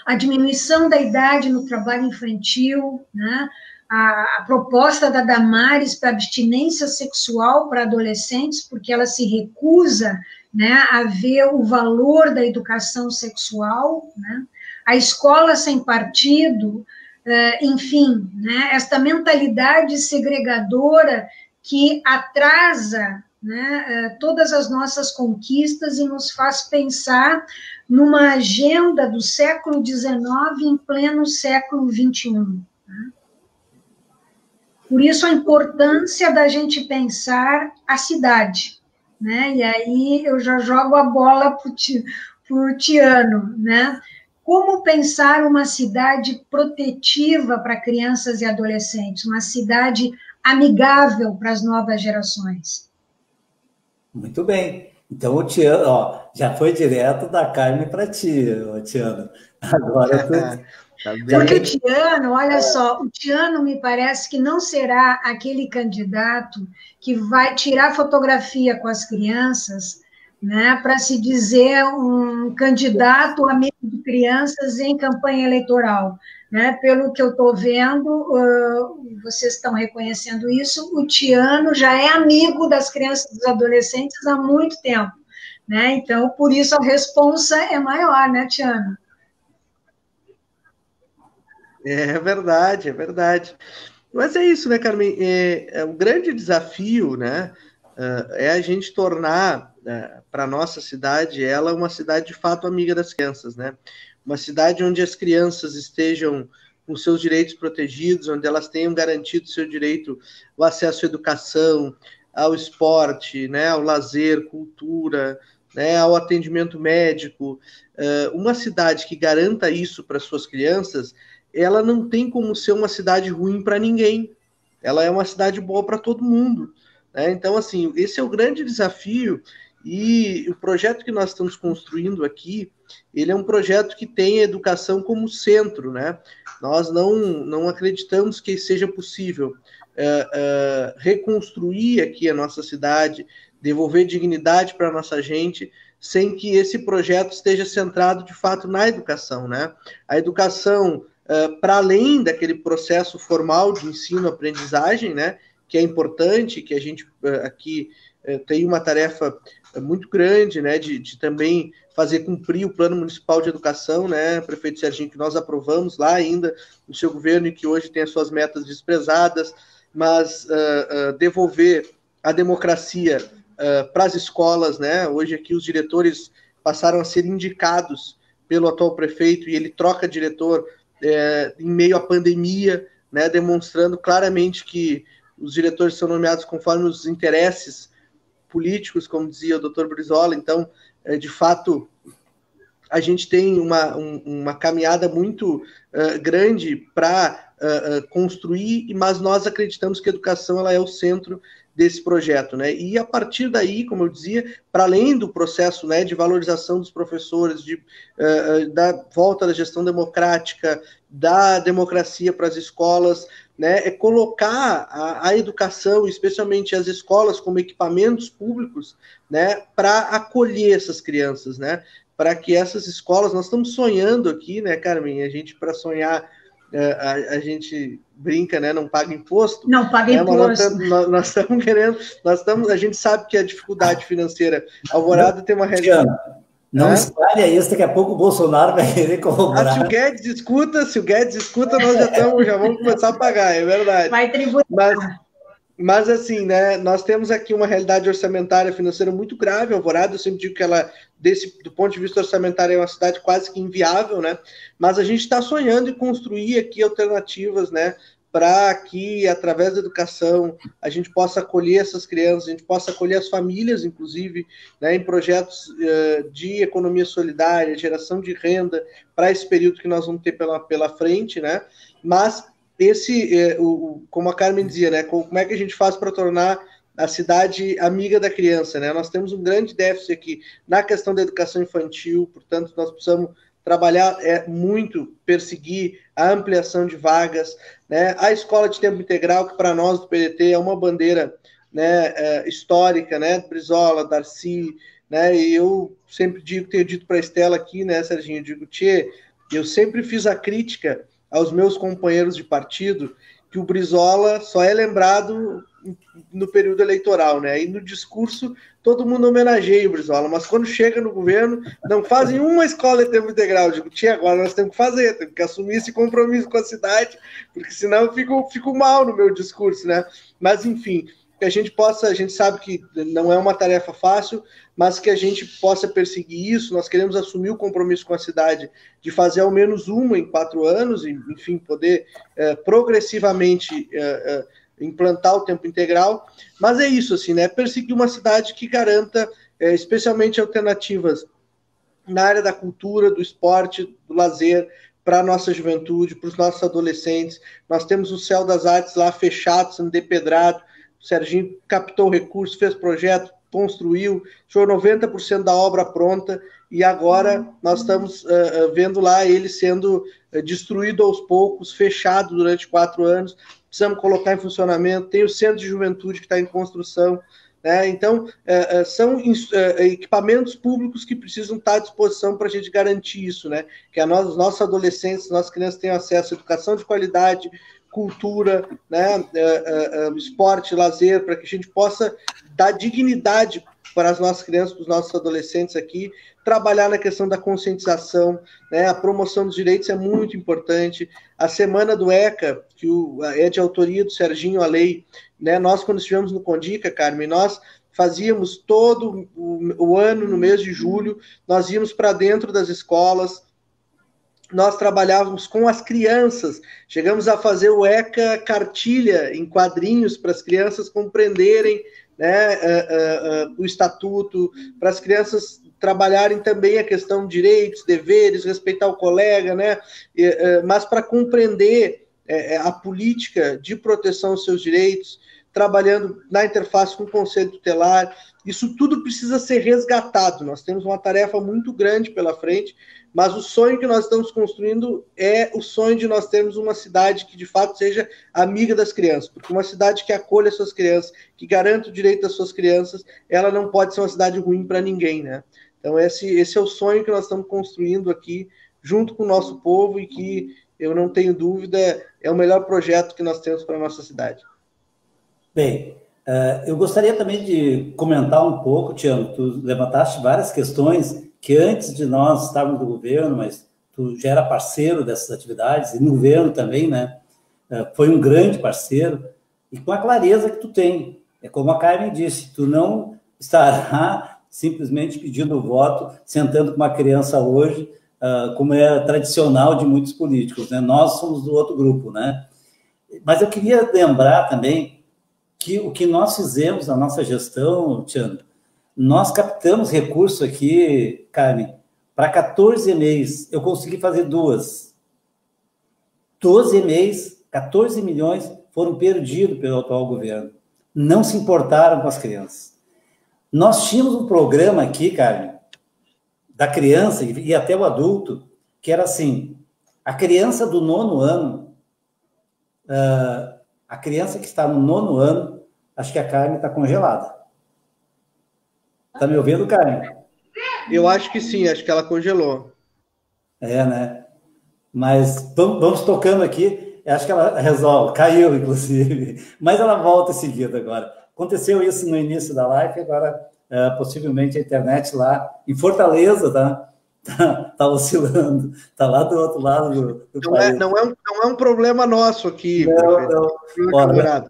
A diminuição da idade no trabalho infantil, né? A proposta da Damares para abstinência sexual para adolescentes, porque ela se recusa, né, a ver o valor da educação sexual, né? A escola sem partido, enfim, né, esta mentalidade segregadora que atrasa, né, todas as nossas conquistas e nos faz pensar numa agenda do século XIX em pleno século XXI. Né? Por isso a importância da gente pensar a cidade, né? E aí eu já jogo a bola para o Tiano, né? Como pensar uma cidade protetiva para crianças e adolescentes, uma cidade amigável para as novas gerações? Muito bem. Então, o Tiano, ó, já foi direto da Carmen para ti, Tiano. Agora Porque o Tiano, olha só, o Tiano me parece que não será aquele candidato que vai tirar fotografia com as crianças, né, para se dizer um candidato amigo de crianças em campanha eleitoral. Né? Pelo que eu estou vendo, vocês estão reconhecendo isso, o Tiano já é amigo das crianças e dos adolescentes há muito tempo. Né? Então, por isso a responsa é maior, né, Tiano? É verdade, é verdade. Mas é isso, né, Carmen? O grande desafio, né, é a gente tornar para a nossa cidade ela uma cidade de fato amiga das crianças, né? Uma cidade onde as crianças estejam com seus direitos protegidos, onde elas tenham garantido seu direito ao acesso à educação, ao esporte, né, ao lazer, cultura, né, ao atendimento médico. Uma cidade que garanta isso para suas crianças, ela não tem como ser uma cidade ruim para ninguém. Ela é uma cidade boa para todo mundo. Né? Então, assim, esse é o grande desafio E o projeto que nós estamos construindo aqui, ele é um projeto que tem a educação como centro, né? Nós não acreditamos que seja possível reconstruir aqui a nossa cidade, devolver dignidade para a nossa gente, sem que esse projeto esteja centrado, de fato, na educação, né? A educação, para além daquele processo formal de ensino-aprendizagem, né? Que é importante, que a gente aqui tem uma tarefa muito grande, né, de também fazer cumprir o Plano Municipal de Educação, né, prefeito Serginho, que nós aprovamos lá ainda no seu governo e que hoje tem as suas metas desprezadas, mas devolver a democracia para as escolas, né, hoje aqui os diretores passaram a ser indicados pelo atual prefeito e ele troca diretor em meio à pandemia, né, demonstrando claramente que os diretores são nomeados conforme os interesses políticos, como dizia o doutor Brizola. Então, de fato, a gente tem uma caminhada muito grande para construir, mas nós acreditamos que a educação ela é o centro desse projeto, né? E a partir daí, como eu dizia, para além do processo, né, de valorização dos professores, da volta da gestão democrática, da democracia para as escolas, né, é colocar a educação, especialmente as escolas, como equipamentos públicos, né, para acolher essas crianças, né, para que essas escolas, nós estamos sonhando aqui, né, Carmen, a gente, para sonhar, a gente brinca, né, não paga imposto. Não paga imposto. Nós estamos querendo, a gente sabe que a dificuldade financeira, Alvorada tem uma realidade. Não espalha isso, daqui a pouco o Bolsonaro vai querer corroborar. Se o Guedes escuta, nós já vamos começar a pagar, é verdade. Vai tributar. Mas assim, né, nós temos aqui uma realidade orçamentária financeira muito grave, Alvorada, eu sempre digo que ela, do ponto de vista orçamentário, é uma cidade quase que inviável, né, mas a gente está sonhando em construir aqui alternativas, né, para que, através da educação, a gente possa acolher essas crianças, a gente possa acolher as famílias, inclusive, né, em projetos de economia solidária, geração de renda, para esse período que nós vamos ter pela frente, né? Mas como a Carmen dizia, né, como é que a gente faz para tornar a cidade amiga da criança, né? Nós temos um grande déficit aqui na questão da educação infantil, portanto, nós precisamos trabalhar muito, perseguir a ampliação de vagas, né? A escola de tempo integral, que para nós do PDT é uma bandeira, né, histórica, né, Brizola, Darcy, né, e eu sempre tenho dito para a Estela aqui, né, Serginho, eu digo, eu sempre fiz a crítica aos meus companheiros de partido que o Brizola só é lembrado no período eleitoral, né? E no discurso todo mundo homenageia o Brizola, mas quando chega no governo não fazem uma escola de tempo integral. Eu digo, agora nós temos que fazer, temos que assumir esse compromisso com a cidade, porque senão eu fico mal no meu discurso, né? Mas enfim, que a gente sabe que não é uma tarefa fácil, mas que a gente possa perseguir isso. Nós queremos assumir o compromisso com a cidade de fazer ao menos uma em 4 anos, e, enfim, poder progressivamente implantar o tempo integral. Mas é isso, assim, né? Perseguir uma cidade que garanta, especialmente alternativas na área da cultura, do esporte, do lazer, para a nossa juventude, para os nossos adolescentes. Nós temos o Céu das Artes lá fechado, sendo depedrado. O Serginho captou recursos, fez projeto, construiu, deixou 90% da obra pronta, e agora nós estamos vendo lá ele sendo destruído aos poucos, fechado durante 4 anos. Precisamos colocar em funcionamento. Tem o Centro de Juventude que está em construção, né? Então, são equipamentos públicos que precisam estar à disposição para a gente garantir isso, né? Que os nossos adolescentes, nossas crianças tenham acesso à educação de qualidade, cultura, né, esporte, lazer, para que a gente possa dar dignidade para as nossas crianças, para os nossos adolescentes aqui, trabalhar na questão da conscientização, né, a promoção dos direitos é muito importante. A semana do ECA, que é de autoria do Serginho, a lei, né, nós quando estivemos no Condica, Carmen, nós fazíamos todo o ano, no mês de julho, nós íamos para dentro das escolas, nós trabalhávamos com as crianças, chegamos a fazer o ECA cartilha em quadrinhos para as crianças compreenderem, né, o estatuto, para as crianças trabalharem também a questão de direitos, deveres, respeitar o colega, né, mas para compreender a política de proteção aos seus direitos. trabalhando na interface com o Conselho Tutelar. Isso tudo precisa ser resgatado. Nós temos uma tarefa muito grande pela frente, mas o sonho que nós estamos construindo é o sonho de nós termos uma cidade que, de fato, seja amiga das crianças, porque uma cidade que acolha suas crianças, que garanta o direito das suas crianças, ela não pode ser uma cidade ruim para ninguém, né? Então, esse é o sonho que nós estamos construindo aqui, junto com o nosso povo, e que, eu não tenho dúvida, é o melhor projeto que nós temos para a nossa cidade. Bem, eu gostaria também de comentar um pouco, Tiago, tu levantaste várias questões que antes de nós estarmos no governo, mas tu já era parceiro dessas atividades, e no governo também, né? Foi um grande parceiro, e com a clareza que tu tem. É como a Carmen disse, tu não estará simplesmente pedindo voto, sentando com uma criança hoje, como é tradicional de muitos políticos, né? Nós somos do outro grupo, né? Mas eu queria lembrar também que o que nós fizemos na nossa gestão, Tiago, nós captamos recurso aqui, Carmen, para 14 EMEIs. Eu consegui fazer 2. 12 EMEIs, 14 milhões foram perdidos pelo atual governo. Não se importaram com as crianças. Nós tínhamos um programa aqui, Carmen, da criança e até o adulto, que era assim, a criança do 9º ano, a criança que está no 9º ano, acho que a Carmen está congelada. Está me ouvindo, Carmen? Eu acho que sim, acho que ela congelou. Né? Mas vamos tocando aqui, acho que ela resolve, caiu, inclusive, mas ela volta em seguida agora. Aconteceu isso no início da live, agora possivelmente a internet lá em Fortaleza tá oscilando, está lá do outro lado do país. Não é um problema nosso aqui. Não. Olha,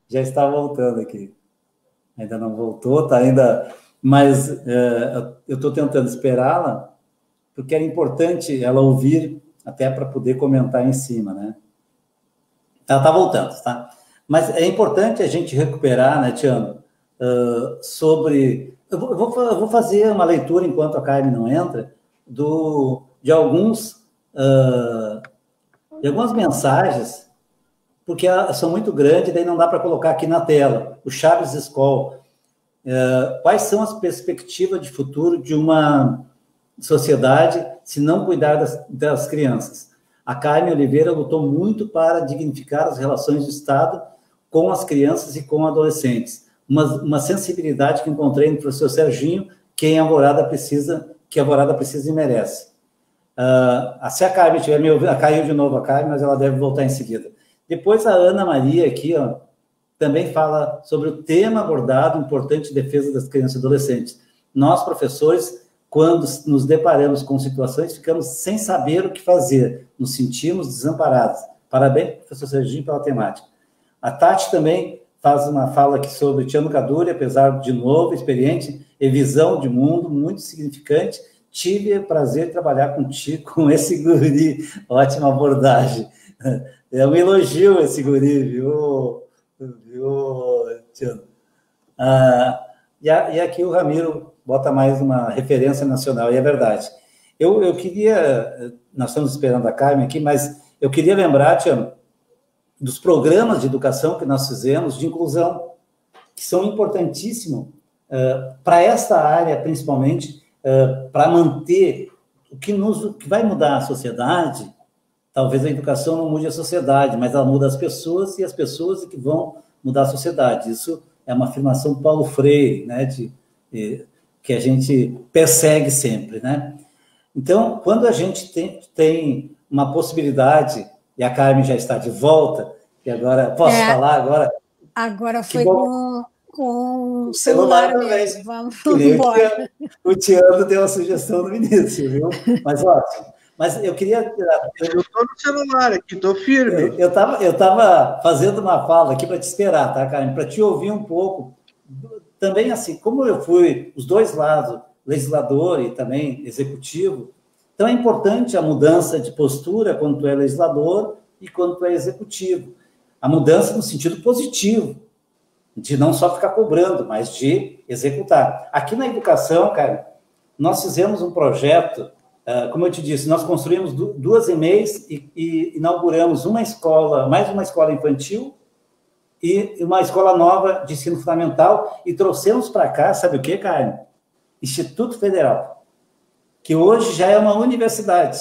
já está voltando aqui. Ainda não voltou, tá ainda... Mas eu estou tentando esperá-la, porque era importante ela ouvir, até para poder comentar em cima, né? Ela está voltando, tá? Mas é importante a gente recuperar, né, Tiago, sobre... Eu vou fazer uma leitura, enquanto a Carmen não entra, de algumas mensagens, porque são muito grandes, daí não dá para colocar aqui na tela. O Chaves School, quais são as perspectivas de futuro de uma sociedade se não cuidar das crianças? A Carmen Oliveira lutou muito para dignificar as relações do Estado com as crianças e com adolescentes. Uma sensibilidade que encontrei no professor Serginho, que a Alvorada precisa e merece. Se a Carmen estiver me ouvindo, caiu de novo a Carmen, mas ela deve voltar em seguida. Depois a Ana Maria aqui, também fala sobre o tema abordado, importante defesa das crianças e adolescentes. Nós, professores, quando nos deparamos com situações, ficamos sem saber o que fazer, nos sentimos desamparados. Parabéns, professor Serginho, pela temática. A Tati também faz uma fala aqui sobre Tiano Caduri, apesar de novo, experiente e visão de mundo muito significante. Tive o prazer de trabalhar contigo, com esse guri. Ótima abordagem. É um elogio esse guri, viu Tiano? E aqui o Ramiro bota mais uma referência nacional, e é verdade. Eu queria, nós estamos esperando a Carmen aqui, mas eu queria lembrar, Tiano, dos programas de educação que nós fizemos, de inclusão, que são importantíssimos para esta área, principalmente, para manter o que vai mudar a sociedade. Talvez a educação não mude a sociedade, mas ela muda as pessoas, e as pessoas é que vão mudar a sociedade. Isso é uma afirmação do Paulo Freire, né, que a gente persegue sempre, né? Então, quando a gente tem uma possibilidade, e a Carmen já está de volta, e agora, posso falar agora? Agora foi com o celular mesmo, vamos embora. O Tiago deu uma sugestão no início, viu? Mas ótimo. Mas eu queria... Eu estou no celular aqui, estou firme. Eu estava fazendo uma fala aqui para te esperar, tá, Carmen? Para te ouvir um pouco. Também, assim, como eu fui os dois lados, legislador e também executivo, então é importante a mudança de postura quando tu é legislador e quando tu é executivo. A mudança no sentido positivo, de não só ficar cobrando, mas de executar. Aqui na educação, cara, nós fizemos um projeto, como eu te disse, nós construímos 2 EMEIs e inauguramos uma escola, mais uma escola infantil e uma escola nova de ensino fundamental, e trouxemos para cá, sabe o que, Carmen? Instituto Federal, que hoje já é uma universidade.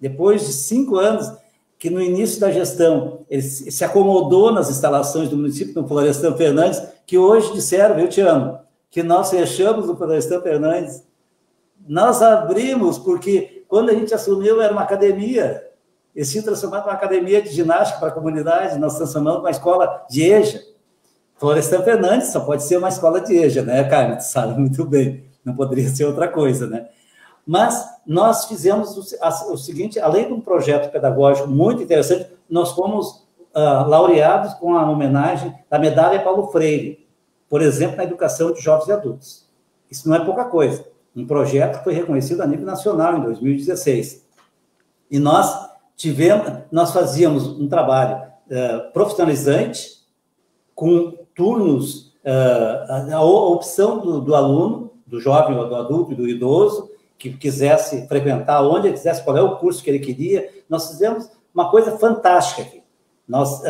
Depois de 5 anos, que no início da gestão ele se acomodou nas instalações do município, no Florestan Fernandes, que hoje disseram, viu, Tiano, que nós fechamos o Florestan Fernandes. Nós abrimos, porque quando a gente assumiu era uma academia, eles tinham transformado uma academia de ginástica para a comunidade, nós transformamos uma escola de EJA. Florestan Fernandes só pode ser uma escola de EJA, né, Carmen? Tu sabe muito bem, não poderia ser outra coisa, né? Mas nós fizemos o seguinte, além de um projeto pedagógico muito interessante, nós fomos laureados com a homenagem da medalha Paulo Freire, por exemplo, na educação de jovens e adultos. Isso não é pouca coisa. Um projeto que foi reconhecido a nível nacional em 2016. E nós fazíamos um trabalho profissionalizante, com turnos, a opção do aluno, do jovem, do adulto e do idoso, que quisesse frequentar, onde ele quisesse, qual é o curso que ele queria. Nós fizemos uma coisa fantástica aqui. Nós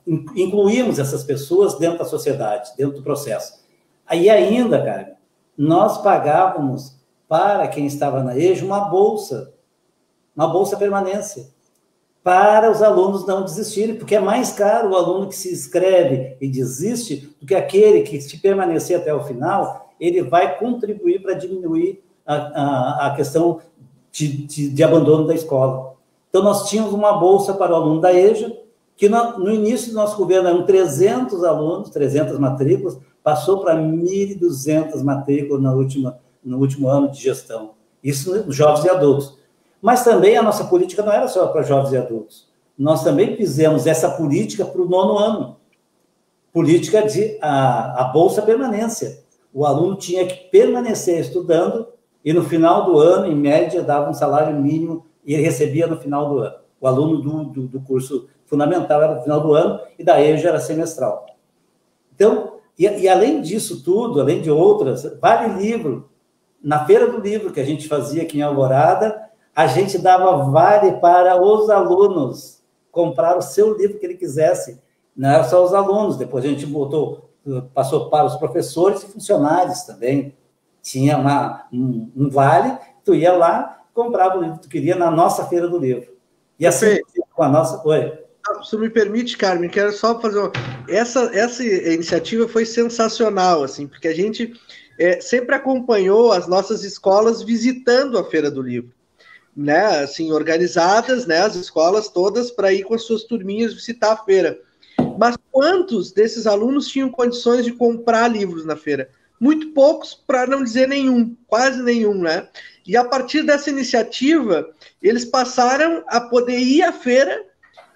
incluímos essas pessoas dentro da sociedade, dentro do processo. Aí ainda, cara, nós pagávamos para quem estava na EJA uma bolsa permanência, para os alunos não desistirem, porque é mais caro o aluno que se inscreve e desiste do que aquele que, se permanecer até o final, ele vai contribuir para diminuir a questão de abandono da escola. Então, nós tínhamos uma bolsa para o aluno da EJA, que no início do nosso governo eram 300 alunos, 300 matrículas, passou para 1.200 matrículas no último ano de gestão. Isso nos jovens e adultos. Mas também a nossa política não era só para jovens e adultos. Nós também fizemos essa política para o 9º ano. Política de a bolsa permanência. O aluno tinha que permanecer estudando e no final do ano, em média, dava um salário mínimo e ele recebia no final do ano. O aluno do curso fundamental era no final do ano e da EJA era semestral. Então, e além disso tudo, além de outras, Vale Livro, na Feira do Livro que a gente fazia aqui em Alvorada, a gente dava vale para os alunos comprar o seu livro que ele quisesse. Não era só os alunos, depois a gente passou para os professores e funcionários também. Tinha um vale, tu ia lá, comprava o livro que tu queria na nossa Feira do Livro. E assim, com a nossa... Oi. Se me permite, Carmen, quero só fazer uma... Essa iniciativa foi sensacional, assim, porque a gente sempre acompanhou as nossas escolas visitando a Feira do Livro, né, assim, organizadas, né, as escolas todas para ir com as suas turminhas visitar a feira. Mas quantos desses alunos tinham condições de comprar livros na feira? Muito poucos, para não dizer nenhum, quase nenhum, né? E a partir dessa iniciativa, eles passaram a poder ir à feira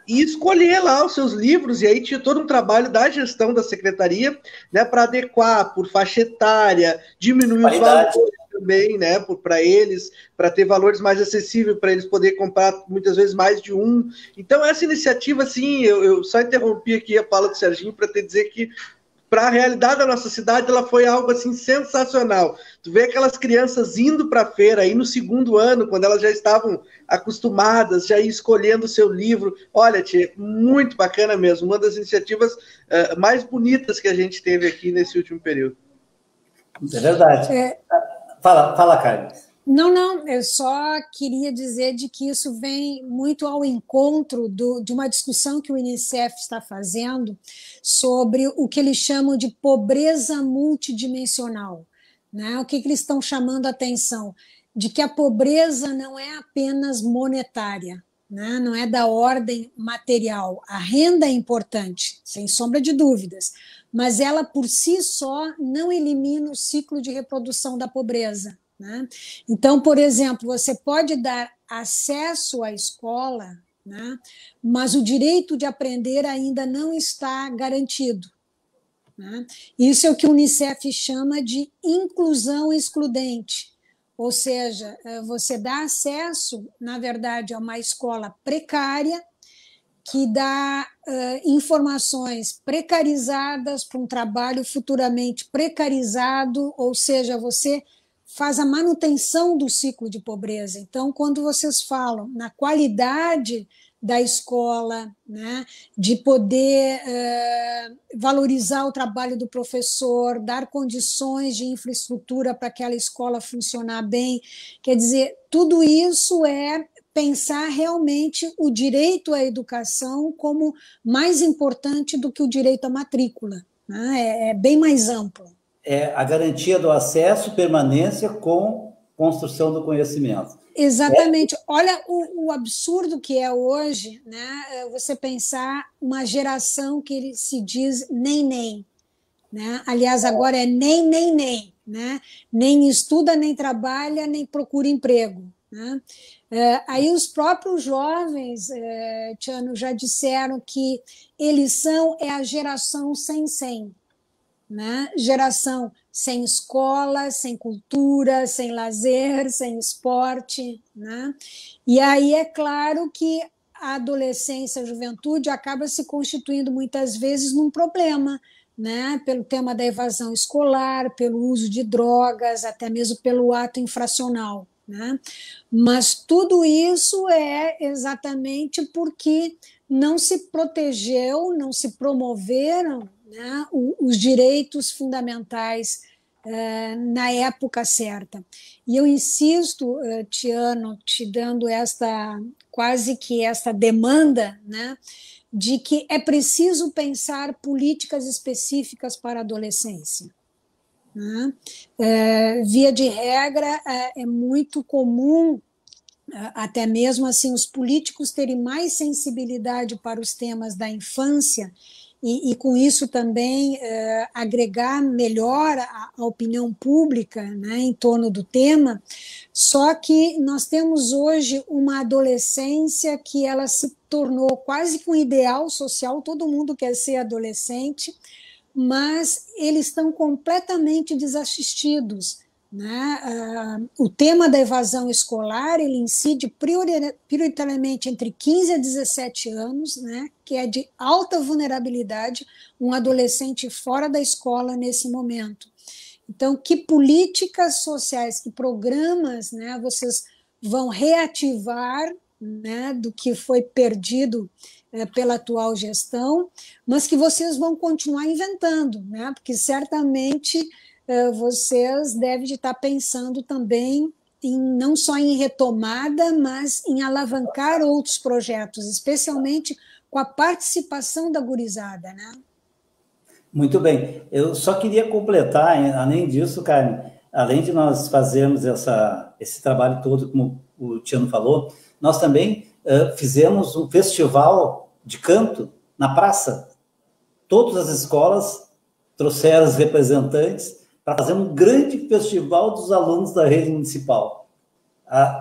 e escolher lá os seus livros, e aí tinha todo um trabalho da gestão da secretaria, né, para adequar por faixa etária, diminuir os valores também, né, para eles, para ter valores mais acessíveis, para eles poderem comprar muitas vezes mais de um. Então, essa iniciativa, assim, eu só interrompi aqui a fala do Serginho para te dizer que, para a realidade da nossa cidade, ela foi algo assim sensacional. Tu vê aquelas crianças indo para a feira aí no 2º ano, quando elas já estavam acostumadas, já ir escolhendo o seu livro. Olha, tia, muito bacana mesmo, uma das iniciativas mais bonitas que a gente teve aqui nesse último período. É verdade. Fala, Carmen. Não, eu só queria dizer de que isso vem muito ao encontro de uma discussão que o Unicef está fazendo sobre o que eles chamam de pobreza multidimensional, né? O que eles estão chamando a atenção? De que a pobreza não é apenas monetária, né? Não é da ordem material. A renda é importante, sem sombra de dúvidas, mas ela por si só não elimina o ciclo de reprodução da pobreza, né? Então, por exemplo, você pode dar acesso à escola, né, mas o direito de aprender ainda não está garantido, né? Isso é o que o Unicef chama de inclusão excludente, ou seja, você dá acesso, na verdade, a uma escola precária que dá informações precarizadas para um trabalho futuramente precarizado, ou seja, você faz a manutenção do ciclo de pobreza. Então, quando vocês falam na qualidade da escola, né? De poder valorizar o trabalho do professor, dar condições de infraestrutura para aquela escola funcionar bem. Quer dizer, tudo isso é pensar realmente o direito à educação como mais importante do que o direito à matrícula, né? É bem mais amplo. É a garantia do acesso, permanência com construção do conhecimento. Exatamente. Olha o absurdo que é hoje, né? Você pensar uma geração que se diz nem, né? Aliás, agora é nem, né? Nem estuda, nem trabalha, nem procura emprego, né? Aí os próprios jovens, Tiano, já disseram que eles são a geração sem, né? Geração sem escola, sem cultura, sem lazer, sem esporte, né? E aí é claro que a adolescência, a juventude acaba se constituindo muitas vezes num problema, né? Pelo tema da evasão escolar, pelo uso de drogas, até mesmo pelo ato infracional, né? Mas tudo isso é exatamente porque não se protegeu, não se promoveram, né, os direitos fundamentais na época certa. E eu insisto, Tiano, te dando quase que esta demanda, né, de que é preciso pensar políticas específicas para a adolescência. Né? Via de regra, é muito comum até mesmo assim os políticos terem mais sensibilidade para os temas da infância e com isso também agregar melhor a opinião pública, né, em torno do tema. Só que nós temos hoje uma adolescência que ela se tornou quase que um ideal social, todo mundo quer ser adolescente, mas eles estão completamente desassistidos, né? O tema da evasão escolar ele incide prioritariamente entre 15 a 17 anos, né? Que é de alta vulnerabilidade, um adolescente fora da escola nesse momento. Então, que políticas sociais, que programas, né, vocês vão reativar, né, do que foi perdido pela atual gestão, mas que vocês vão continuar inventando, né? Porque certamente vocês devem estar pensando também não só em retomada, mas em alavancar outros projetos, especialmente com a participação da gurizada, né? Muito bem. Eu só queria completar, além disso, Carmen, além de nós fazermos esse trabalho todo, como o Tiano falou, nós também fizemos um festival de canto na praça. Todas as escolas trouxeram os representantes para fazer um grande festival dos alunos da rede municipal.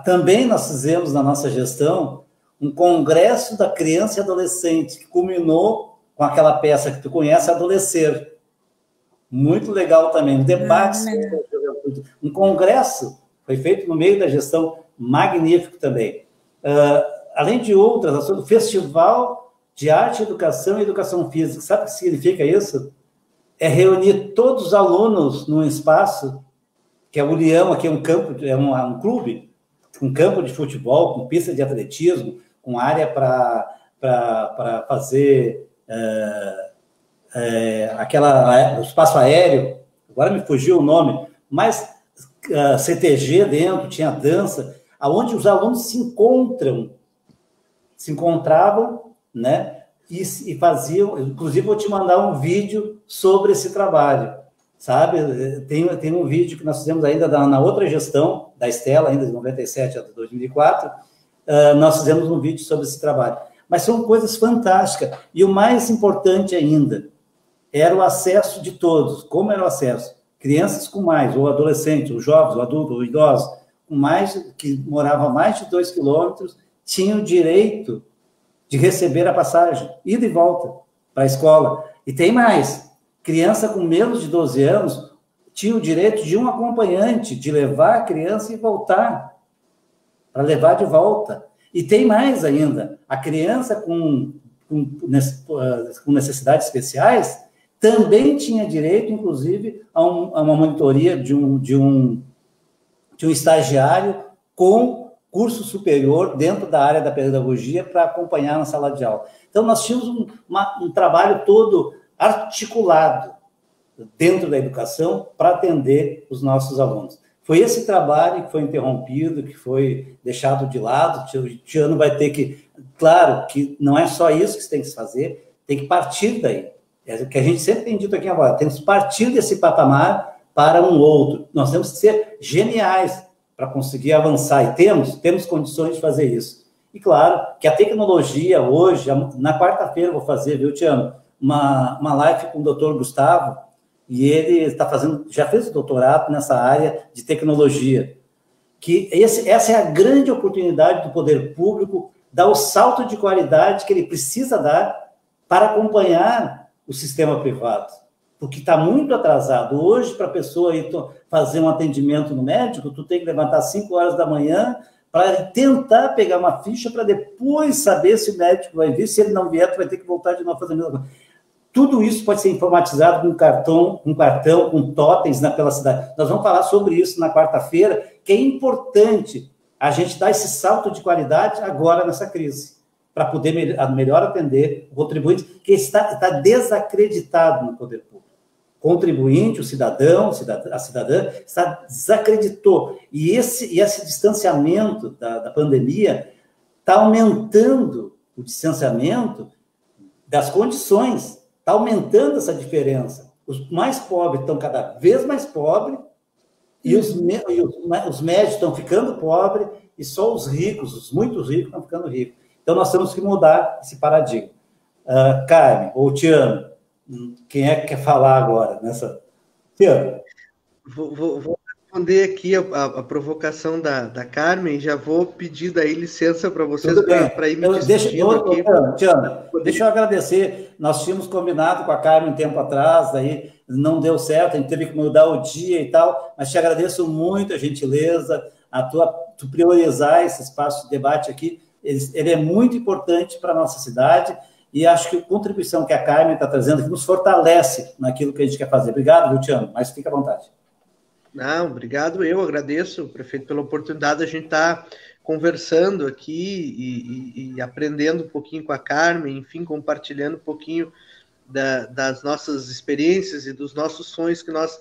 Também nós fizemos, na nossa gestão, um congresso da criança e adolescente, que culminou com aquela peça que tu conhece, Adolescer. Muito legal também, um debate sobre a juventude. Um congresso foi feito no meio da gestão, magnífico também. Além de outras ações, o Festival de Arte, Educação e Educação Física. Sabe o que significa isso? É reunir todos os alunos num espaço, que é o Leão, aqui é um campo, é um clube, um campo de futebol, com pista de atletismo, com área para fazer o espaço aéreo, agora me fugiu o nome, mas CTG dentro, tinha dança, aonde os alunos se encontravam, né? E faziam, inclusive vou te mandar um vídeo sobre esse trabalho, sabe? Tem um vídeo que nós fizemos ainda na outra gestão, da Estela, ainda de 97 a 2004, nós fizemos um vídeo sobre esse trabalho. Mas são coisas fantásticas, e o mais importante ainda, era o acesso de todos. Como era o acesso? Crianças com mais, ou adolescentes, ou jovens, ou adultos, ou idosos, que moravam a mais de 2 quilômetros, tinham direito de receber a passagem, ida e volta para a escola. E tem mais, criança com menos de 12 anos tinha o direito de um acompanhante, de levar a criança e voltar, para levar de volta. E tem mais ainda, a criança com necessidades especiais também tinha direito, inclusive, a uma monitoria de um estagiário com curso superior dentro da área da pedagogia para acompanhar na sala de aula. Então, nós tínhamos um trabalho todo articulado dentro da educação para atender os nossos alunos. Foi esse trabalho que foi interrompido, que foi deixado de lado. O Tiano vai ter que... Claro que não é só isso que você tem que fazer, tem que partir daí. É o que a gente sempre tem dito aqui agora, temos que partir desse patamar para um outro. Nós temos que ser geniais para conseguir avançar, e temos condições de fazer isso. E claro que a tecnologia hoje, na quarta-feira eu vou fazer, viu, Tiano, uma live com o doutor Gustavo, e ele já fez o doutorado nessa área de tecnologia, que essa é a grande oportunidade do poder público dar o salto de qualidade que ele precisa dar para acompanhar o sistema privado, porque está muito atrasado. Hoje, para a pessoa ir fazer um atendimento no médico, tu tem que levantar às 5 horas da manhã para tentar pegar uma ficha para depois saber se o médico vai vir. Se ele não vier, tu vai ter que voltar de novo a fazer a mesma coisa. Tudo isso pode ser informatizado com cartão, com totens pela cidade. Nós vamos falar sobre isso na quarta-feira, que é importante a gente dar esse salto de qualidade agora nessa crise, para poder melhor atender o contribuinte que está desacreditado no poder público. O contribuinte, o cidadão, a cidadã, desacreditou. E esse distanciamento da pandemia está aumentando o distanciamento das condições, está aumentando essa diferença. Os mais pobres estão cada vez mais pobres, e os médios estão ficando pobres, e só os ricos, os muito ricos, estão ficando ricos. Então, nós temos que mudar esse paradigma. Carmen, ou Tiano, quem é que quer falar agora nessa? Tiano. Vou responder aqui a provocação da Carmen, já vou pedir daí licença para vocês para ir me despedindo aqui. Tiano, deixa eu agradecer. Nós tínhamos combinado com a Carmen um tempo atrás, daí não deu certo, a gente teve que mudar o dia e tal, mas te agradeço muito a gentileza, tu priorizar esse espaço de debate aqui. Ele é muito importante para a nossa cidade, e acho que a contribuição que a Carmen está trazendo aqui nos fortalece naquilo que a gente quer fazer. Obrigado, Luciano, mas fica à vontade. Não, obrigado, eu agradeço, prefeito, pela oportunidade de a gente estar conversando aqui e aprendendo um pouquinho com a Carmen, enfim, compartilhando um pouquinho das nossas experiências e dos nossos sonhos que nós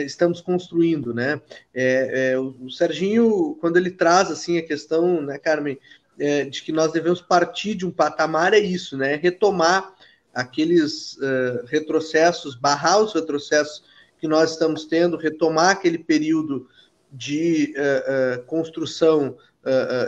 estamos construindo, né? O Serginho, quando ele traz assim a questão, né, Carmen, de que nós devemos partir de um patamar, é isso, né? Retomar aqueles retrocessos, barrar os retrocessos que nós estamos tendo, retomar aquele período de construção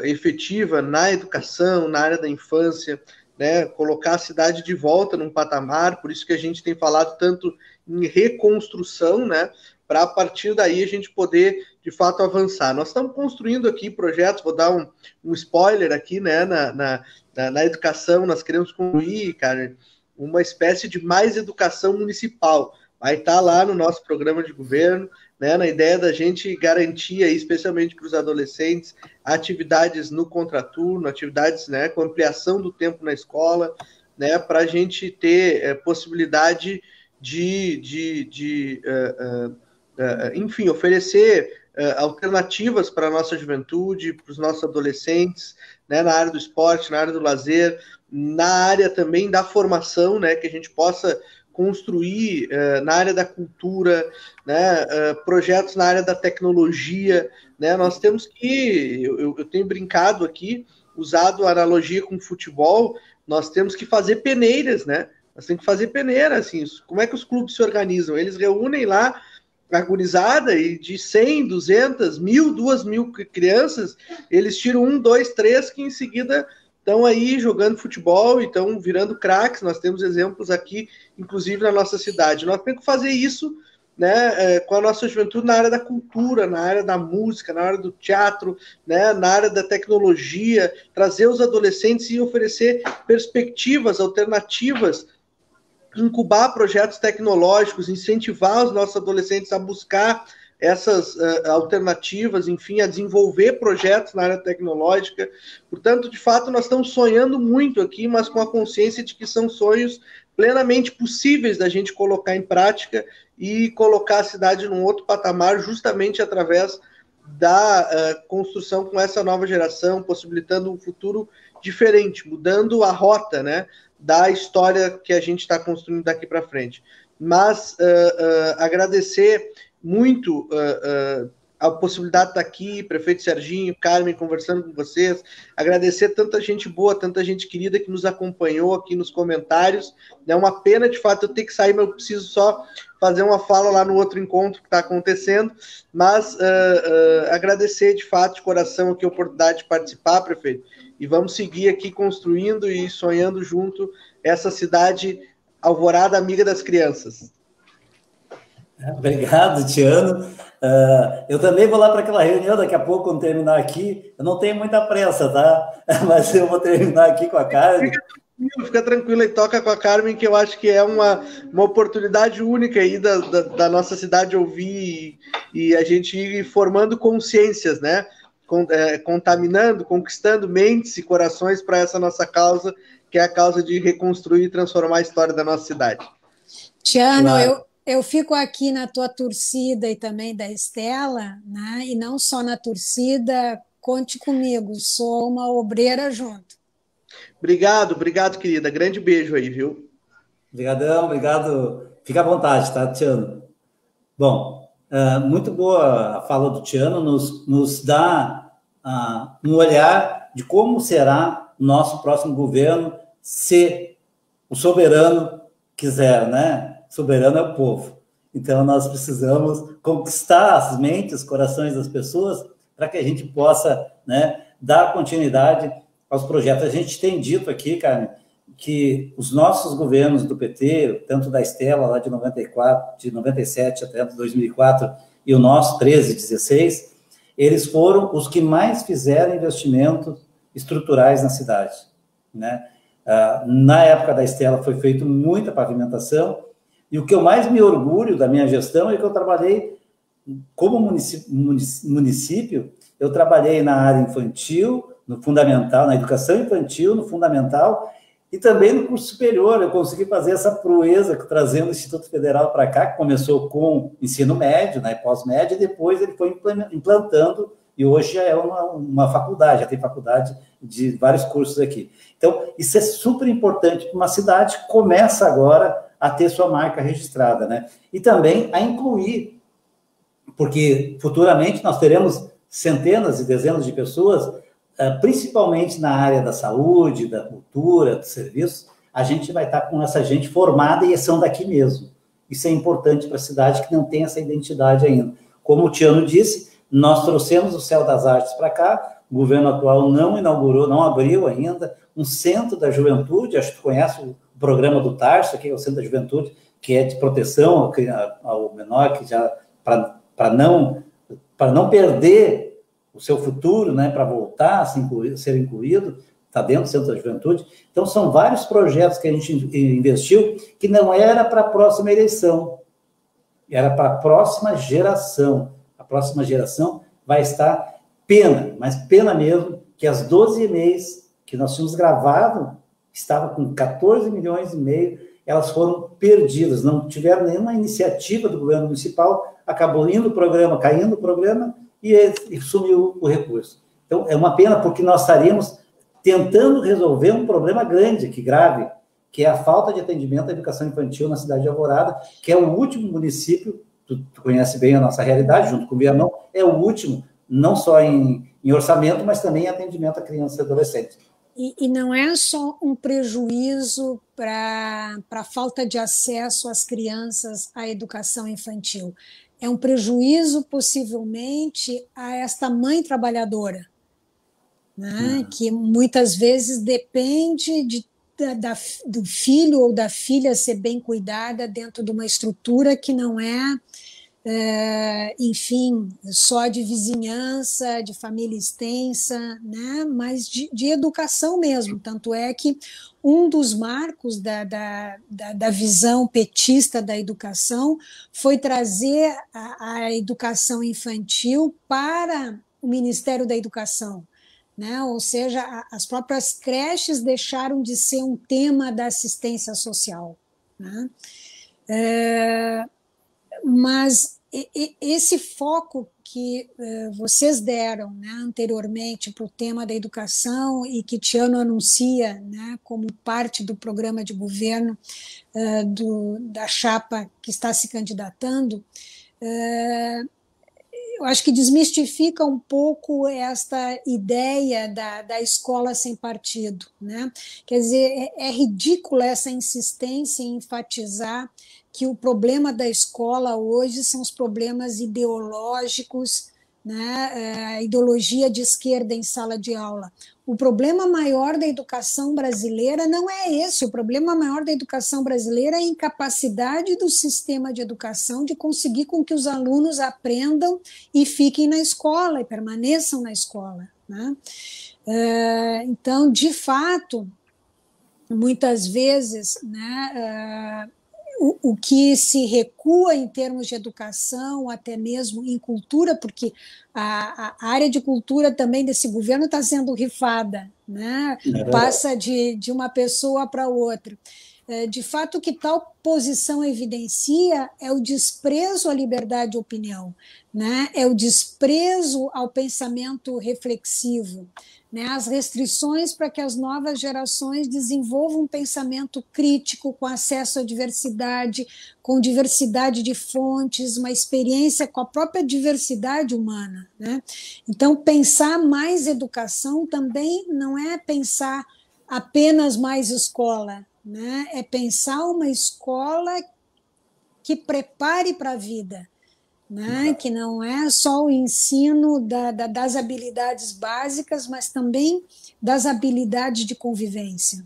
efetiva na educação, na área da infância, né? Colocar a cidade de volta num patamar, por isso que a gente tem falado tanto em reconstrução, né? Para a partir daí a gente poder, de fato, avançar. Nós estamos construindo aqui projetos, vou dar um spoiler aqui, né? Na educação, nós queremos concluir, cara, uma espécie de mais educação municipal. Vai estar lá no nosso programa de governo, né, na ideia da gente garantir, aí, especialmente para os adolescentes, atividades no contraturno, atividades, né, com ampliação do tempo na escola, né, para a gente ter possibilidade enfim, oferecer alternativas para a nossa juventude, para os nossos adolescentes, né, na área do esporte, na área do lazer, na área também da formação, né, que a gente possa construir na área da cultura, né, projetos na área da tecnologia, né, nós temos que, eu tenho brincado aqui, usado a analogia com futebol, nós temos que fazer peneiras, né, nós temos que fazer peneira, assim, como é que os clubes se organizam? Eles reúnem lá a gurizada e de 100, 200, 1.000, 2.000 crianças, eles tiram 1, 2, 3, que em seguida estão aí jogando futebol e estão virando craques. Nós temos exemplos aqui, inclusive na nossa cidade. Nós temos que fazer isso, né, com a nossa juventude na área da cultura, na área da música, na área do teatro, né, na área da tecnologia, trazer os adolescentes e oferecer perspectivas alternativas, incubar projetos tecnológicos, incentivar os nossos adolescentes a buscar essas alternativas, enfim, a desenvolver projetos na área tecnológica. Portanto, de fato, nós estamos sonhando muito aqui, mas com a consciência de que são sonhos plenamente possíveis da gente colocar em prática e colocar a cidade num outro patamar, justamente através da construção com essa nova geração, possibilitando um futuro diferente, mudando a rota, né, da história que a gente está construindo daqui para frente. Mas agradecer muito a possibilidade de estar aqui, prefeito Serginho, Carmen, conversando com vocês, agradecer tanta gente boa, tanta gente querida que nos acompanhou aqui nos comentários. É uma pena, de fato, eu ter que sair, mas eu preciso só fazer uma fala lá no outro encontro que está acontecendo, mas agradecer, de fato, de coração aqui a oportunidade de participar, prefeito, e vamos seguir aqui construindo e sonhando junto essa cidade alvorada, amiga das crianças. Obrigado, Tiano. Eu também vou lá para aquela reunião daqui a pouco, quando terminar aqui. Eu não tenho muita pressa, tá? Mas eu vou terminar aqui com a Carmen. Fica tranquilo e toca com a Carmen, que eu acho que é uma oportunidade única aí da nossa cidade ouvir e a gente ir formando consciências, né? Contaminando, conquistando mentes e corações para essa nossa causa, que é a causa de reconstruir e transformar a história da nossa cidade. Tiano, claro. Eu fico aqui na tua torcida e também da Estela, né? E não só na torcida, conte comigo, sou uma obreira junto. Obrigado, querida. Grande beijo aí, viu? Obrigadão, obrigado. Fica à vontade, tá, Tiano? Bom, muito boa a fala do Tiano, nos dá um olhar de como será o nosso próximo governo se o soberano quiser, né? Soberano é o povo. Então, nós precisamos conquistar as mentes, os corações das pessoas para que a gente possa, né, dar continuidade aos projetos. A gente tem dito aqui, Carmen, que os nossos governos do PT, tanto da Estela, lá de 94, de 97 até 2004, e o nosso, 13, 16, eles foram os que mais fizeram investimentos estruturais na cidade, né? Na época da Estela foi feita muita pavimentação, e o que eu mais me orgulho da minha gestão é que eu trabalhei como município, eu trabalhei na área infantil, no fundamental, na educação infantil, no fundamental, e também no curso superior. Eu consegui fazer essa proeza, trazendo o Instituto Federal para cá, que começou com ensino médio, né, pós-médio, e depois ele foi implantando, e hoje já é uma faculdade, já tem faculdade de vários cursos aqui. Então, isso é super importante para uma cidade que começa agora a ter sua marca registrada, né? E também a incluir, porque futuramente nós teremos centenas e dezenas de pessoas, principalmente na área da saúde, da cultura, dos serviços, a gente vai estar com essa gente formada e são daqui mesmo. Isso é importante para a cidade que não tem essa identidade ainda. Como o Tiano disse, nós trouxemos o Céu das Artes para cá, o governo atual não inaugurou, não abriu ainda, um centro da juventude, acho que tu conhece o programa do Tarso, que é o Centro da Juventude, que é de proteção ao menor, que já para não perder o seu futuro, né, para voltar a ser incluído, está dentro do Centro da Juventude. Então, são vários projetos que a gente investiu que não era para a próxima eleição, era para a próxima geração. A próxima geração vai estar pena, mas pena mesmo, que as 12 e-mails que nós tínhamos gravado, estava com 14 milhões e meio, elas foram perdidas, não tiveram nenhuma iniciativa do governo municipal, acabou indo o programa, caindo o programa, e sumiu o recurso. Então, é uma pena, porque nós estaríamos tentando resolver um problema grande, grave, que é a falta de atendimento à educação infantil na cidade de Alvorada, que é o último município, tu conhece bem a nossa realidade, junto com o Viamão, é o último, não só em orçamento, mas também em atendimento a crianças e adolescentes. E não é só um prejuízo para a falta de acesso às crianças à educação infantil, é um prejuízo, possivelmente, a esta mãe trabalhadora, né? Que muitas vezes depende do filho ou da filha ser bem cuidada dentro de uma estrutura que não é, enfim, só de vizinhança, de família extensa, né? Mas de educação mesmo. Tanto é que um dos marcos da visão petista da educação foi trazer a educação infantil para o Ministério da Educação, né? Ou seja, as próprias creches deixaram de ser um tema da assistência social, né? Mas esse foco que vocês deram, né, anteriormente para o tema da educação e que Tiano anuncia, né, como parte do programa de governo da chapa que está se candidatando, eu acho que desmistifica um pouco esta ideia da escola sem partido, né? Quer dizer, é ridícula essa insistência em enfatizar que o problema da escola hoje são os problemas ideológicos, né? A ideologia de esquerda em sala de aula. O problema maior da educação brasileira não é esse. O problema maior da educação brasileira é a incapacidade do sistema de educação de conseguir com que os alunos aprendam e fiquem na escola e permaneçam na escola, né? Então, de fato, muitas vezes, né, o que se recua em termos de educação, até mesmo em cultura, porque a área de cultura também desse governo está sendo rifada, né? Passa de uma pessoa para outra. De fato, o que tal posição evidencia é o desprezo à liberdade de opinião, né? É o desprezo ao pensamento reflexivo, né? As restrições para que as novas gerações desenvolvam um pensamento crítico, com acesso à diversidade, com diversidade de fontes, uma experiência com a própria diversidade humana, né? Então, pensar mais educação também não é pensar apenas mais escola, né? É pensar uma escola que prepare para a vida, né? Que não é só o ensino das habilidades básicas, mas também das habilidades de convivência.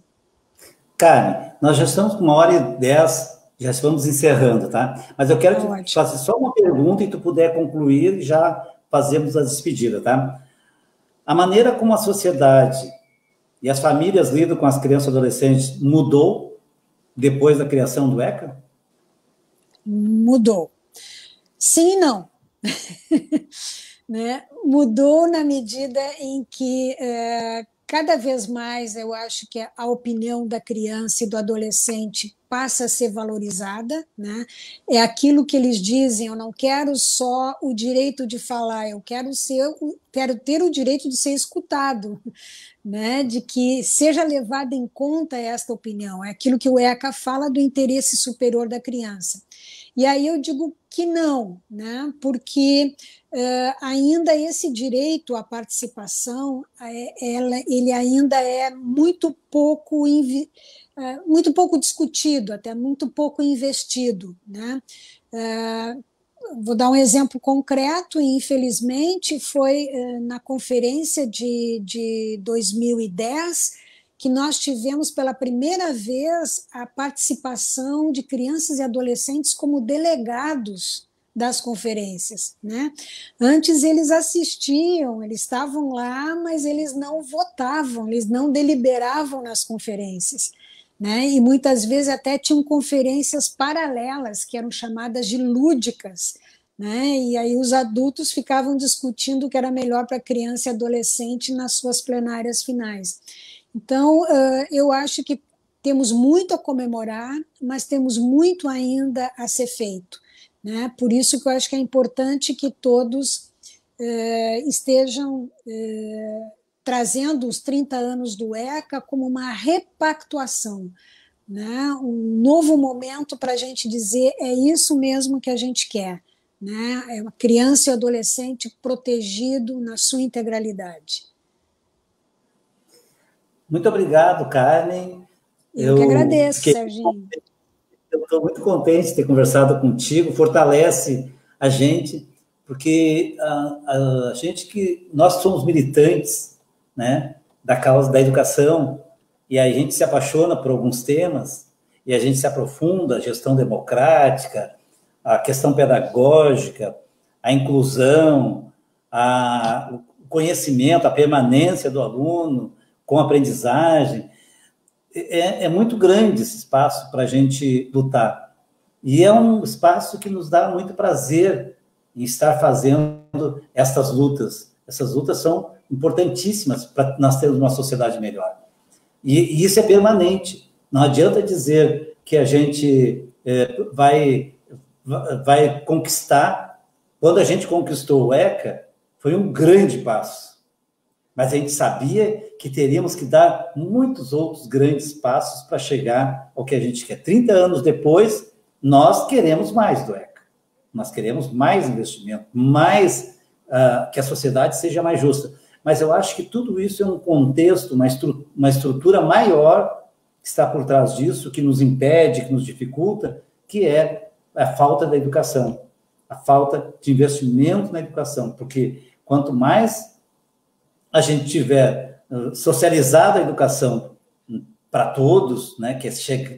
Carmen, nós já estamos com 1h10, já estamos encerrando, tá? Mas eu quero te fazer só uma pergunta e tu puder concluir e já fazemos a despedida, tá? A maneira como a sociedade e as famílias lidam com as crianças e adolescentes mudou depois da criação do ECA? Mudou. Sim e não. Né? Mudou na medida em que cada vez mais eu acho que a opinião da criança e do adolescente passa a ser valorizada, né? É aquilo que eles dizem: eu não quero só o direito de falar, eu quero ter o direito de ser escutado, né? De que seja levada em conta esta opinião. É aquilo que o ECA fala do interesse superior da criança. E aí eu digo que não, né? Porque ainda esse direito à participação, ele ainda é muito pouco discutido, até muito pouco investido, né? Vou dar um exemplo concreto, e infelizmente foi na conferência de 2010 que nós tivemos pela primeira vez a participação de crianças e adolescentes como delegados das conferências, né? Antes eles assistiam, eles estavam lá, mas eles não votavam, eles não deliberavam nas conferências, né? E muitas vezes até tinham conferências paralelas, que eram chamadas de lúdicas, né? E aí os adultos ficavam discutindo o que era melhor para criança e adolescente nas suas plenárias finais. Então, eu acho que temos muito a comemorar, mas temos muito ainda a ser feito, né? Por isso que eu acho que é importante que todos estejam trazendo os 30 anos do ECA como uma repactuação, né? Um novo momento para a gente dizer: é isso mesmo que a gente quer, né? É uma criança e adolescente protegido na sua integralidade. Muito obrigado, Carmen. Eu que agradeço, Serginho. Eu estou muito contente de ter conversado contigo, fortalece a gente, porque a gente nós somos militantes, né, da causa da educação, e a gente se apaixona por alguns temas, e a gente se aprofunda: a gestão democrática, a questão pedagógica, a inclusão, o conhecimento, a permanência do aluno com aprendizagem. É muito grande esse espaço para a gente lutar. E é um espaço que nos dá muito prazer em estar fazendo essas lutas. Essas lutas são importantíssimas para nós termos uma sociedade melhor. E isso é permanente. Não adianta dizer que a gente vai conquistar Quando a gente conquistou o ECA, foi um grande passo. Mas a gente sabia que teríamos que dar muitos outros grandes passos para chegar ao que a gente quer. 30 anos depois, nós queremos mais do ECA. Nós queremos mais investimento, mais que a sociedade seja mais justa. Mas eu acho que tudo isso é um contexto, uma estrutura maior que está por trás disso, que nos impede, que nos dificulta, que é a falta da educação, a falta de investimento na educação. Porque quanto mais a gente tiver socializado a educação para todos, né, que é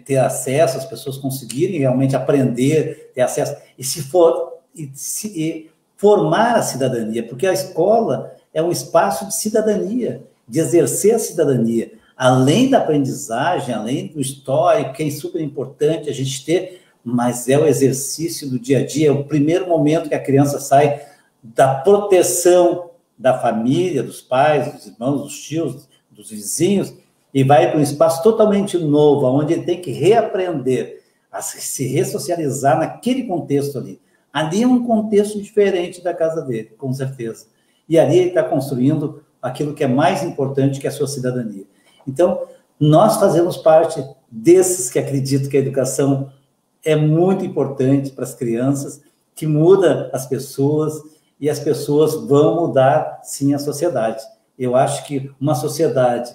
ter acesso, as pessoas conseguirem realmente aprender, ter acesso, e formar a cidadania, porque a escola é um espaço de cidadania, de exercer a cidadania, além da aprendizagem, além do histórico, que é super importante a gente ter, mas é o exercício do dia a dia, é o primeiro momento que a criança sai da proteção da família, dos pais, dos irmãos, dos tios, dos vizinhos, e vai para um espaço totalmente novo, onde ele tem que reaprender a se ressocializar naquele contexto ali. Ali é um contexto diferente da casa dele, com certeza. E ali ele está construindo aquilo que é mais importante, que é a sua cidadania. Então, nós fazemos parte desses que acreditam que a educação é muito importante para as crianças, que muda as pessoas, e as pessoas vão mudar, sim, a sociedade. Eu acho que uma sociedade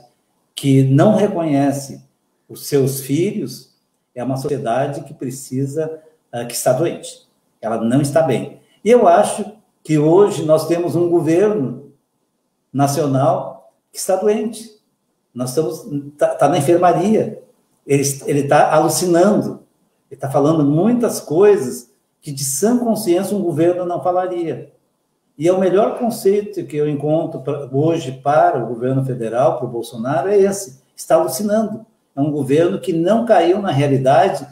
que não reconhece os seus filhos é uma sociedade que precisa, que está doente. Ela não está bem. E eu acho que hoje nós temos um governo nacional que está doente. Nós está na enfermaria. Ele está alucinando. Ele está falando muitas coisas que, de sã consciência, um governo não falaria. E é o melhor conceito que eu encontro hoje para o governo federal, para o Bolsonaro, é esse. Está alucinando. É um governo que não caiu na realidade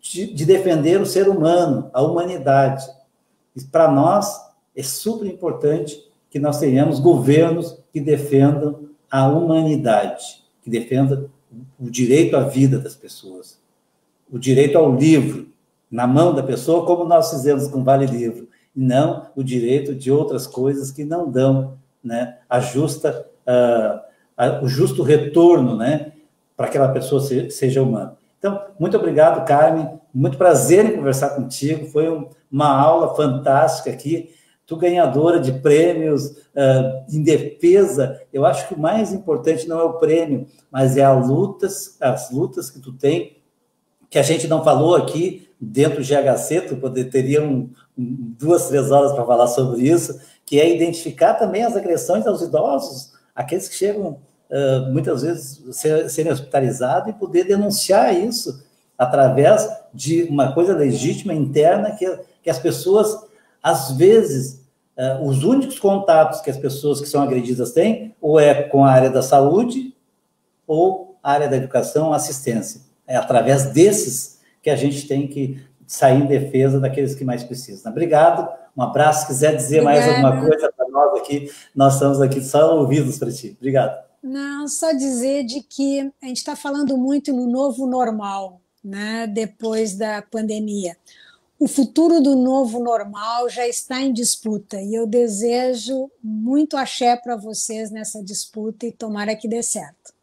de defender o ser humano, a humanidade. E para nós é super importante que nós tenhamos governos que defendam a humanidade, que defendam o direito à vida das pessoas, o direito ao livro na mão da pessoa, como nós fizemos com o Vale Livro, e não o direito de outras coisas que não dão, né, o justo retorno, né, para que aquela pessoa seja humana. Então, muito obrigado, Carmen. Muito prazer em conversar contigo. Foi uma aula fantástica aqui. Tu ganhadora de prêmios em defesa. Eu acho que o mais importante não é o prêmio, mas é as lutas que tu tem, que a gente não falou aqui dentro do GHC. Tu teria 2, 3 horas para falar sobre isso, que é identificar também as agressões aos idosos, aqueles que chegam muitas vezes serem hospitalizados, e poder denunciar isso através de uma coisa legítima interna que as pessoas, às vezes, os únicos contatos que as pessoas que são agredidas têm, ou é com a área da saúde, ou a área da educação, assistência. É através desses que a gente tem que sair em defesa daqueles que mais precisam. Obrigado, um abraço. Se quiser dizer mais alguma coisa para nós aqui, nós estamos aqui só ouvidos para ti. Obrigado. Não, só dizer de que a gente está falando muito no novo normal, né, depois da pandemia. O futuro do novo normal já está em disputa, e eu desejo muito axé para vocês nessa disputa, e tomara que dê certo.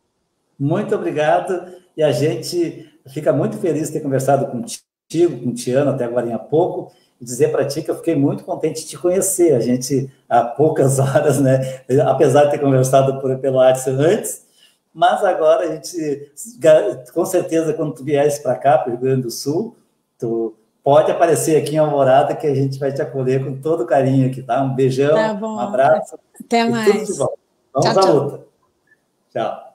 Muito obrigado, e a gente fica muito feliz de ter conversado contigo, com o Tiano, até agora há pouco, e dizer para ti que eu fiquei muito contente de te conhecer. A gente, há poucas horas, né, apesar de ter conversado pelo WhatsApp antes, mas agora a gente, com certeza, quando tu vieres para cá, para o Rio Grande do Sul, tu pode aparecer aqui em Alvorada, que a gente vai te acolher com todo carinho aqui, tá? Um beijão, tá bom. Um abraço. Até mais. Tudo de bom. Vamos à luta. Tchau.